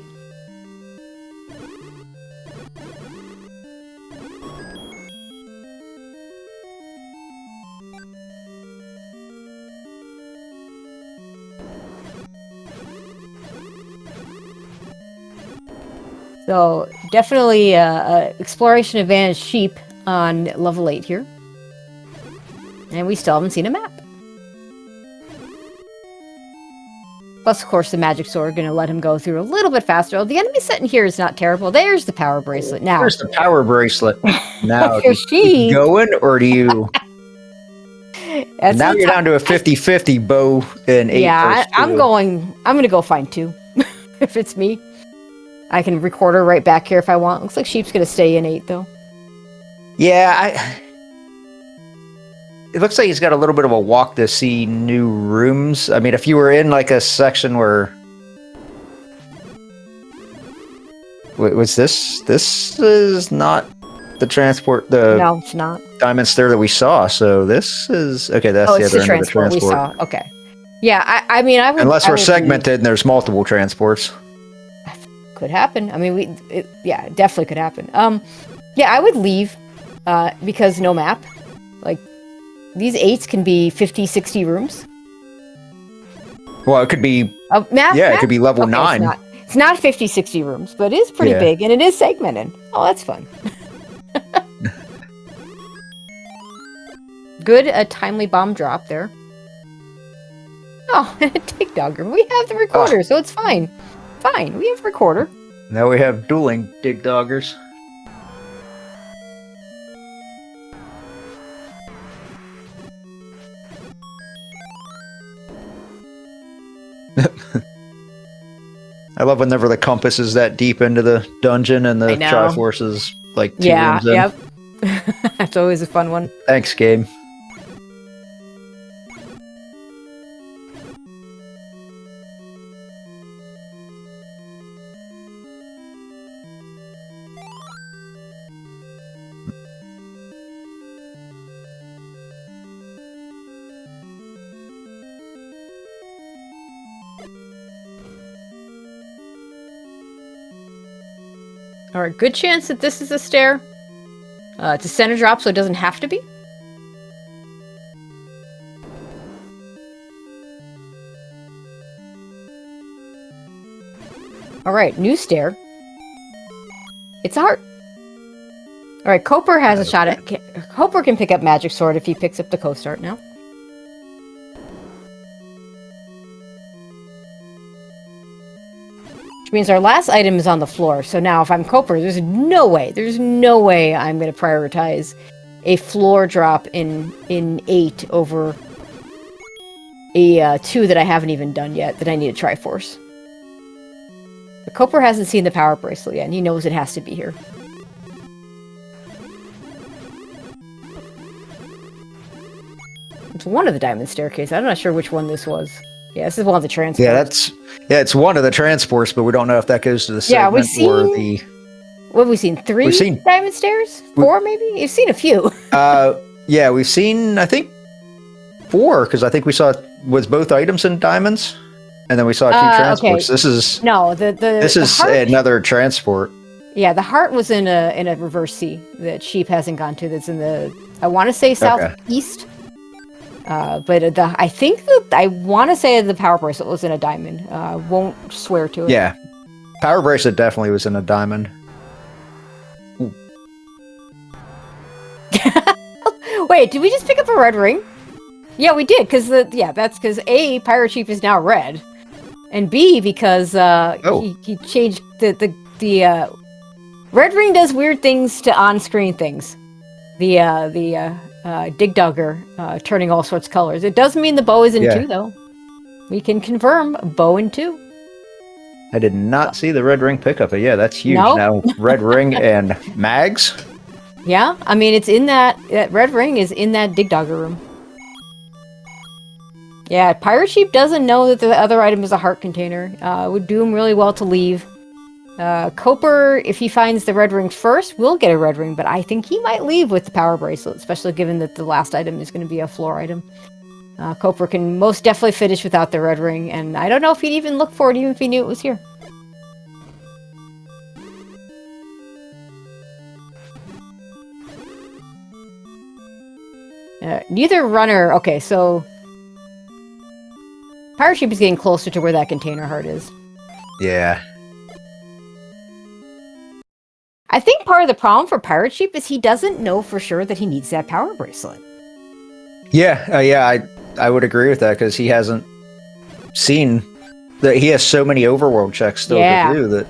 So definitely exploration advantage Sheep on level 8 here. And we still haven't seen a map. Plus, of course, the magic sword going to let him go through a little bit faster. Oh, the enemy set in here is not terrible. There's the power bracelet. Now, there's the power bracelet. Now, do you Sheep. keep going, or do you... now you're down to a 50-50 bow and 8. Yeah, I'm going to go find 2. If it's me. I can record her right back here if I want. Looks like Sheep's going to stay in 8, though. Yeah, it looks like he's got a little bit of a walk to see new rooms. I mean, if you were in like a section where... was this? This is not the transport, No, it's not. diamond stair that we saw, so this is... Okay, that's the other end of the transport. We saw. Okay. Yeah, I mean, I would... Unless we're segmented and there's multiple transports. Could happen. I mean, yeah, it definitely could happen. Yeah, I would leave because no map. Like, these 8s can be 50, 60 rooms. Well, it could be... map? Yeah, it could be level 9. It's not 50, 60 rooms, but it is pretty big, and it is segmented. Oh, that's fun. Good, timely bomb drop there. Oh, take dogger. We have the recorder, so it's fine. Fine, we have a recorder. Now we have dueling dig doggers. I llove whenever the compass is that deep into the dungeon and the Triforce is like 2 rooms in. Yep. That's always a fun one. Thanks, game. Alright, good chance that this is a stair. It's a center drop, so it doesn't have to be. Alright, new stair. It's a heart. Alright, Coper has a shot at... Coper can pick up Magic Sword if he picks up the Coast Art now. Which means our last item is on the floor. So now if I'm Coper, there's no way I'm going to prioritize a floor drop in 8 over a 2 that I haven't even done yet that I need a Triforce. But Coper hasn't seen the power bracelet yet, and he knows it has to be here. It's one of the diamond staircase. I'm not sure which one this was. Yeah, this is one of the transports. Yeah, it's one of the transports, but we don't know if that goes to the segment or the... What have we seen? 3 diamond stairs? 4, maybe? You've seen a few. Yeah, we've seen, I think, 4, because I think we saw was both items in diamonds, and then we saw 2 transports. Okay. This is... No, this is heart, another transport. Yeah, the heart was in a reverse C that Sheep hasn't gone to. That's in the, I want to say, southeast. But I think that I want to say the power bracelet was in a diamond. Won't swear to it. Yeah, power bracelet definitely was in a diamond. Wait, did we just pick up a red ring? Yeah, we did, because that's because A, Pirate Sheep is now red, and B, because he changed the Red Ring does weird things to on-screen things. The Dig Dugger turning all sorts of colors. It does mean the bow is in 2, though. We can confirm bow in 2. I did not see the Red Ring pickup, but yeah, that's huge. Nope. Now, Red Ring and mags? Yeah, I mean, it's in that Red Ring is in that Dig Dugger room. Yeah, Pirate Sheep doesn't know that the other item is a heart container. It would do him really well to leave. Koper, if he finds the red ring first, will get a red ring, but I think he might leave with the power bracelet, especially given that the last item is going to be a floor item. Koper can most definitely finish without the red ring, and I don't know if he'd even look for it even if he knew it was here. Neither runner... Okay, so... Pirate Sheep is getting closer to where that container heart is. Yeah. I think part of the problem for Pirate Sheep is he doesn't know for sure that he needs that power bracelet. Yeah, I would agree with that, because he hasn't seen that he has so many overworld checks still to do that.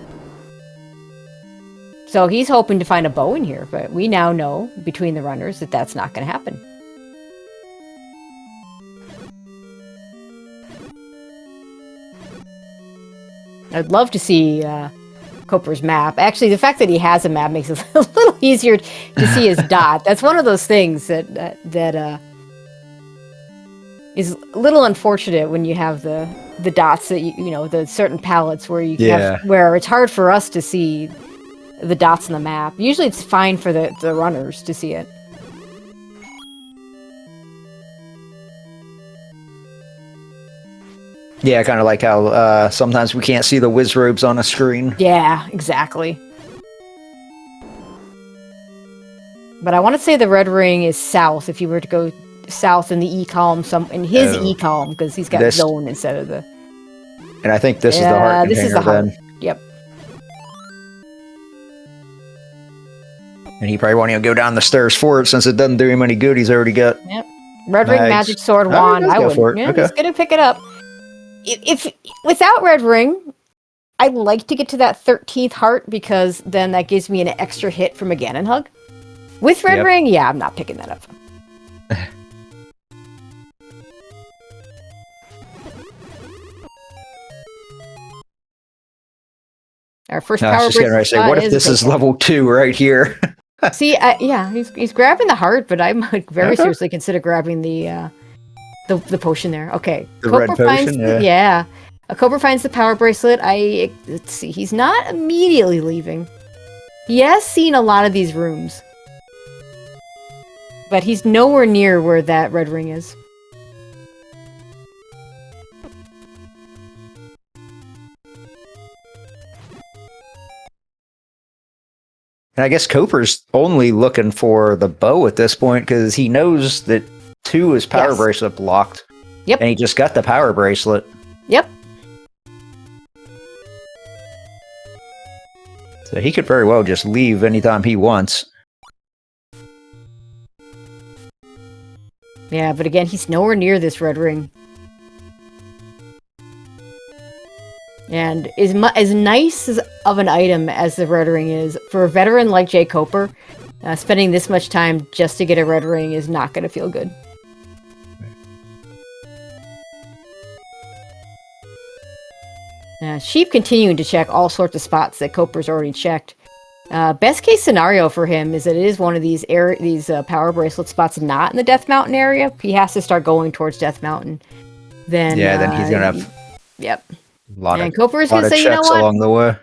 So he's hoping to find a bow in here, but we now know between the runners that that's not going to happen. I'd love to see Koper's map. Actually, the fact that he has a map makes it a little easier to see his dot. That's one of those things that is a little unfortunate when you have the dots that you know, the certain palettes where you have, where it's hard for us to see the dots on the map. Usually it's fine for the runners to see it. Yeah, kind of like how sometimes we can't see the whiz robes on a screen. Yeah, exactly. But I want to say the red ring is south if you were to go south in the E column, in his E column, because he's got zone instead of the... And I think this is the heart this is the heart. Then. Yep. And he probably won't even go down the stairs for it since it doesn't do him any good. He's already got... Yep. Red ring, magic sword, wand. I wouldn't. Yeah, okay. He's gonna pick it up. If without red ring, I'd like to get to that 13th heart because then that gives me an extra hit from a Ganon hug. With red ring, yeah, I'm not picking that up. Our first power bracelet. What if this is level 2 right here? See, yeah, he's grabbing the heart, but I might very seriously consider grabbing the potion there. Okay, the red potion. Koper finds the power bracelet. Let's see. He's not immediately leaving. He has seen a lot of these rooms, but he's nowhere near where that red ring is. And I guess Koper's only looking for the bow at this point because he knows that 2 is power bracelet blocked. Yep. And he just got the power bracelet. Yep. So he could very well just leave anytime he wants. Yeah, but again, he's nowhere near this red ring. And as nice of an item as the red ring is, for a veteran like jkoper, spending this much time just to get a red ring is not going to feel good. Sheep continuing to check all sorts of spots that Koper's already checked. Best case scenario for him is that it is one of these power bracelet spots not in the Death Mountain area. He has to start going towards Death Mountain. Then he's going to have... Yep. And Koper is going to say, you know what? Along the way.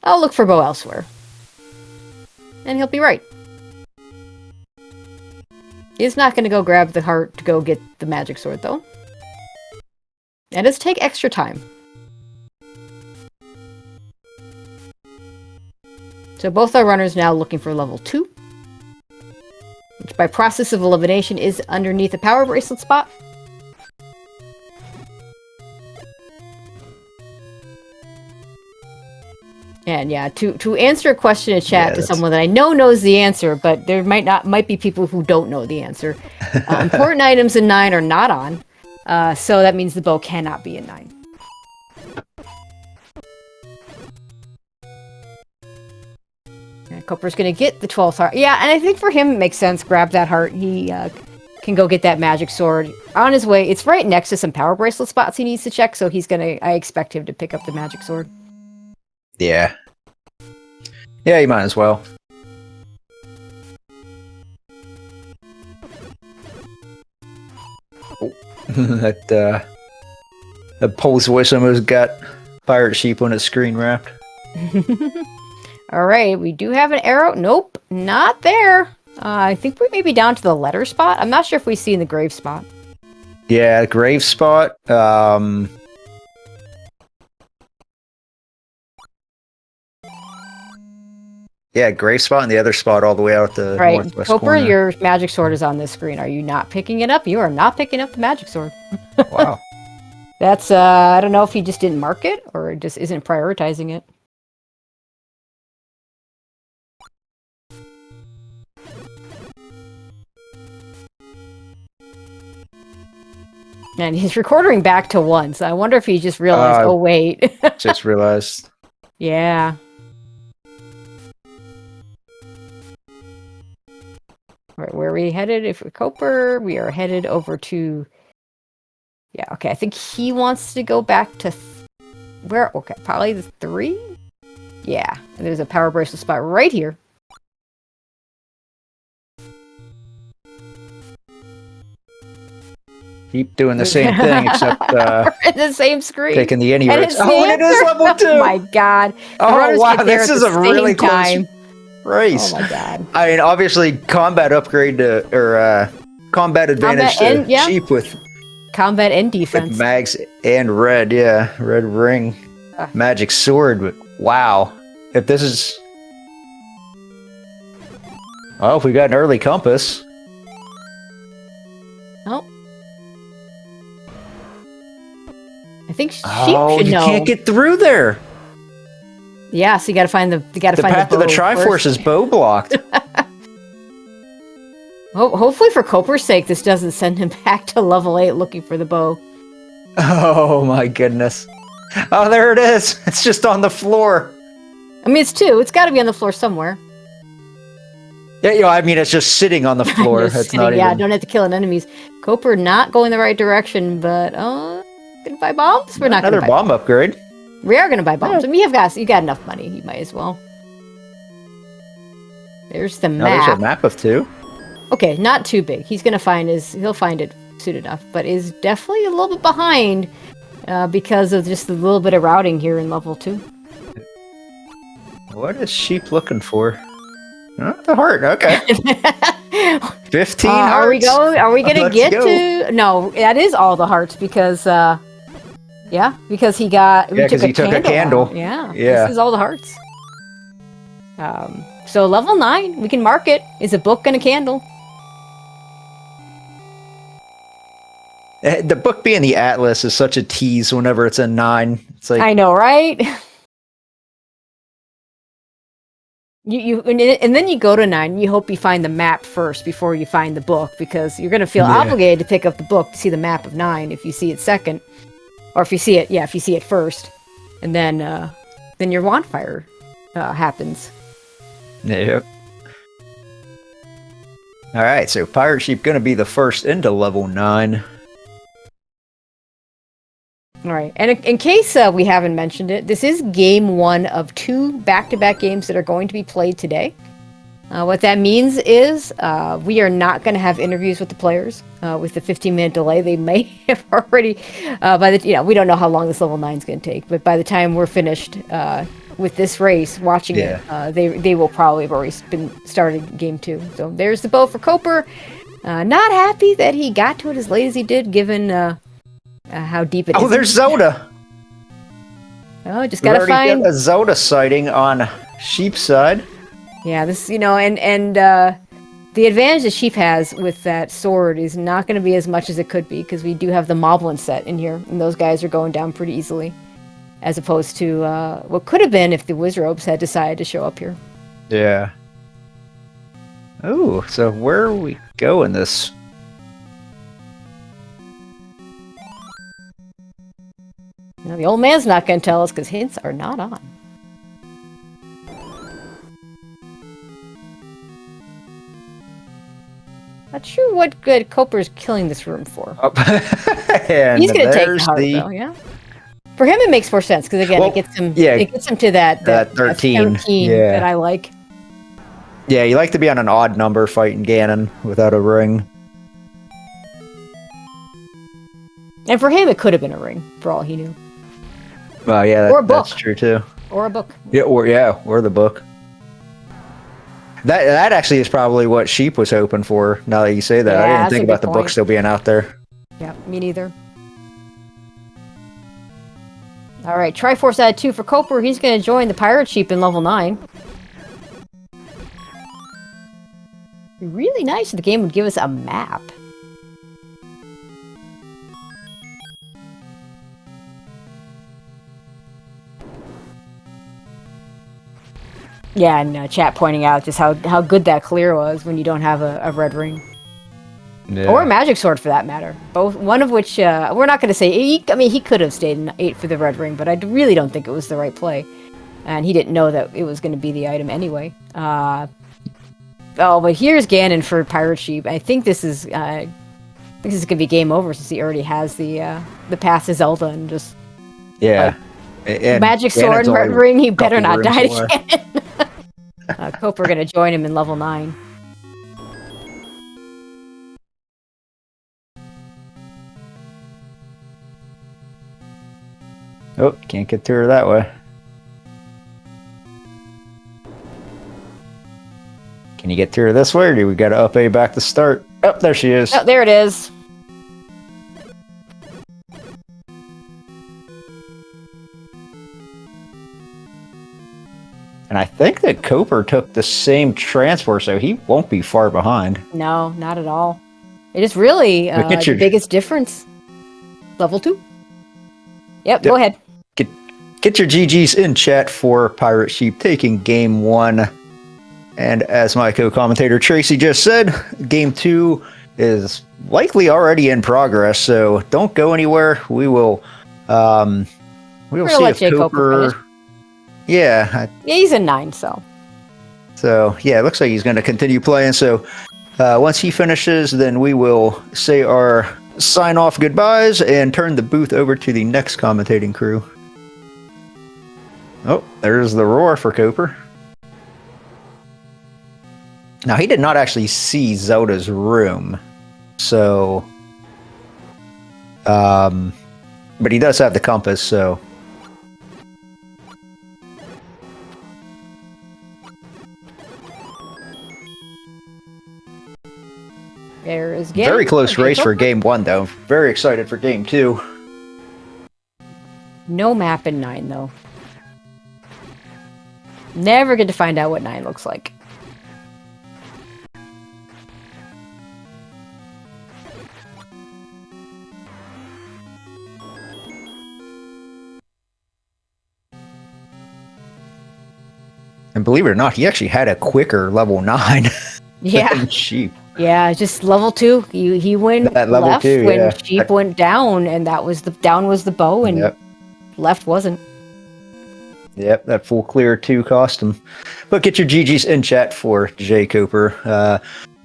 I'll look for bow elsewhere. And he'll be right. He's not going to go grab the heart to go get the magic sword, though. It does take extra time. So both our runners now looking for level 2. Which by process of elimination is underneath the power bracelet spot. And yeah, to answer a question in chat to someone that I know knows the answer, but there might be people who don't know the answer. Important items in 9 are not on, so that means the bow cannot be in 9. Coper's gonna get the 12th heart. Yeah, and I think for him it makes sense. Grab that heart. He can go get that magic sword on his way. It's right next to some power bracelet spots he needs to check, so he's gonna. I expect him to pick up the magic sword. Yeah. Yeah, you might as well. Oh, that Pole's voice almost got Pirate Sheep on his screen wrapped. All right, we do have an arrow. Nope, not there. I think we may be down to the letter spot. I'm not sure if we see in the grave spot. Yeah, grave spot. Yeah, grave spot and the other spot all the way out the northwest Coper, corner. your magic sword is on this screen. Are you not picking it up? You are not picking up the magic sword. Wow. That's, I don't know if he just didn't mark it or just isn't prioritizing it. And he's recording back to 1, so I wonder if he just realized, oh wait. Just realized. Yeah. All right, where are we headed? If we're Coper, we are headed over to... Yeah, okay, I think he wants to go back to... Where? Okay, probably the 3? Yeah, and there's a power bracelet spot right here. Keep doing the same thing, except the same screen. taking the any And routes. it's Oh, and it is level 2! Oh my god. The runners wow, get there this at is the a really same time. close race. Oh my god. I mean, obviously, combat upgrade to, or combat advantage Combat to Sheep with combat and defense. mags and red, yeah. Red ring. Magic sword, but wow. If this is... Well, we got an early compass. Oh. I think Sheep Oh, should you know. can't get through there. Yeah, so you gotta find the path to the Triforce is bow blocked. Hopefully for Coper's sake, this doesn't send him back to level 8 looking for the bow. Oh my goodness. Oh, there it is. It's just on the floor. I mean, it's 2. It's gotta be on the floor somewhere. Yeah, you know, I mean, it's just sitting on the floor. Just It's sitting, not yeah, even... don't have to kill an enemies. Coper not going the right direction, but gonna buy bombs? We're not Another gonna buy bomb upgrade. We are gonna buy bombs. I mean, you got enough money. You might as well. There's the Now map. there's a map of 2. Okay, not too big. He'll find it soon enough, but is definitely a little bit behind because of just a little bit of routing here in level 2. What is Sheep looking for? Oh, the heart. Okay. 15 hearts. Are we gonna Let's get go. to? No, that is all the hearts because because he took a candle. out. Yeah. Yeah. This is all the hearts. So level 9, we can mark it. Is a book and a candle. The book being the Atlas is such a tease whenever it's a 9. It's like, I know, right? And then you go to 9. You hope you find the map first before you find the book because you're gonna feel obligated to pick up the book to see the map of 9 if you see it second, or if you see it first, and then your wildfire happens. Yep. All right, so Pirate Sheep gonna be the first into level 9. All right, and in case we haven't mentioned it, this is game 1 of 2 back-to-back games that are going to be played today. What that means is we are not going to have interviews with the players. With the 15-minute delay, they may have already, we don't know how long this level 9 is going to take, but by the time we're finished with this race, watching it, they will probably have already been started game 2. So there's the bow for Coper. Not happy that he got to it as late as he did, given how deep it is. Oh, there's Zelda. Oh, just gotta find got a Zelda sighting on Sheep's side. Yeah, this and the advantage that Sheep has with that sword is not going to be as much as it could be because we do have the Moblin set in here, and those guys are going down pretty easily, as opposed to what could have been if the Wizrobes had decided to show up here. Yeah. Oh, so where are we going this Now, the old man's not going to tell us because hints are not on. Not sure what good Coper's killing this room for. Oh. And he's going to take the there's heart, though, yeah? For him, it makes more sense, because again, it gets him to that 13 yeah. that I like. Yeah, you like to be on an odd number fighting Ganon without a ring. And for him, it could have been a ring, for all he knew. Well, yeah, or a book. That's true, too. Or a book. Yeah, or the book. That actually is probably what Sheep was hoping for, now that you say that. Yeah, I didn't think about the book still being out there. Yeah, me neither. All right, Triforce add 2 for Coper. He's going to join the Pirate Sheep in level 9. Really nice if the game would give us a map. Yeah, and chat pointing out just how good that clear was when you don't have a red ring. Yeah. Or a magic sword, for that matter. Both, one of which, we're not going to say, he could have stayed in 8 for the red ring, but I really don't think it was the right play. And he didn't know that it was going to be the item anyway. But here's Ganon for Pirate Sheep. I think this is going to be game over, since he already has the path to Zelda and just... Yeah. And magic sword and red ring, he better not die again. Coper going to join him in level 9. Oh, can't get to her that way. Can you get to her this way, or do we got to up A back to start? Oh, there she is. Oh, there it is. And I think that Coper took the same transfer, so he won't be far behind. No, not at all. It is really the biggest difference. Level 2. Yep, go ahead. Get your GGs in chat for Pirate Sheep taking game 1. And as my co-commentator Tracy just said, game 2 is likely already in progress, so don't go anywhere. We'll see if Coper... Yeah, he's in 9, so yeah, it looks like he's going to continue playing. So once he finishes, then we will say our sign-off goodbyes and turn the booth over to the next commentating crew. Oh, there's the roar for Coper. Now, he did not actually see Zelda's room, so... but he does have the compass, so... There is game. Very close race for game 1, though. Very excited for game 2. No map in 9, though. Never get to find out what 9 looks like. And believe it or not, he actually had a quicker level 9. Yeah. Sheep. Yeah, just level 2. He went left when Sheep went down, and that was down was the bow, and left wasn't. Yep, that full clear 2 cost him. But get your GGs in chat for jkoper.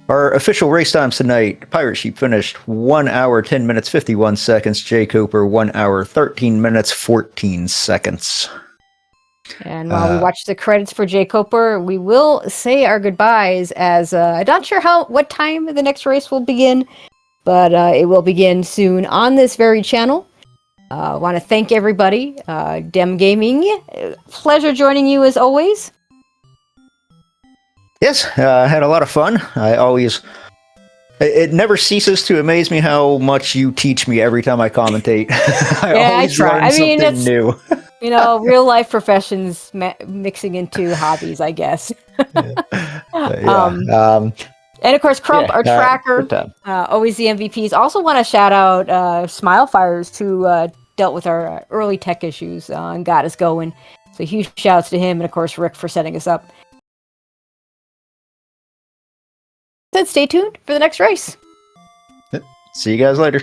Our official race times tonight: Pirate Sheep finished 1 hour 10 minutes 51 seconds. jkoper 1 hour 13 minutes 14 seconds. And while we watch the credits for jkoper, we will say our goodbyes, as I'm not sure what time the next race will begin, but it will begin soon on this very channel. I want to thank everybody. Dem Gaming, pleasure joining you as always. Yes, I had a lot of fun. It never ceases to amaze me how much you teach me every time I commentate. I try. I mean, it's new. Real life professions mixing into hobbies, I guess. And of course, Crump, our tracker, always the MVPs. Also want to shout out Smilefires, who dealt with our early tech issues and got us going. So huge shouts to him, and of course Rick for setting us up. Then stay tuned for the next race. See you guys later.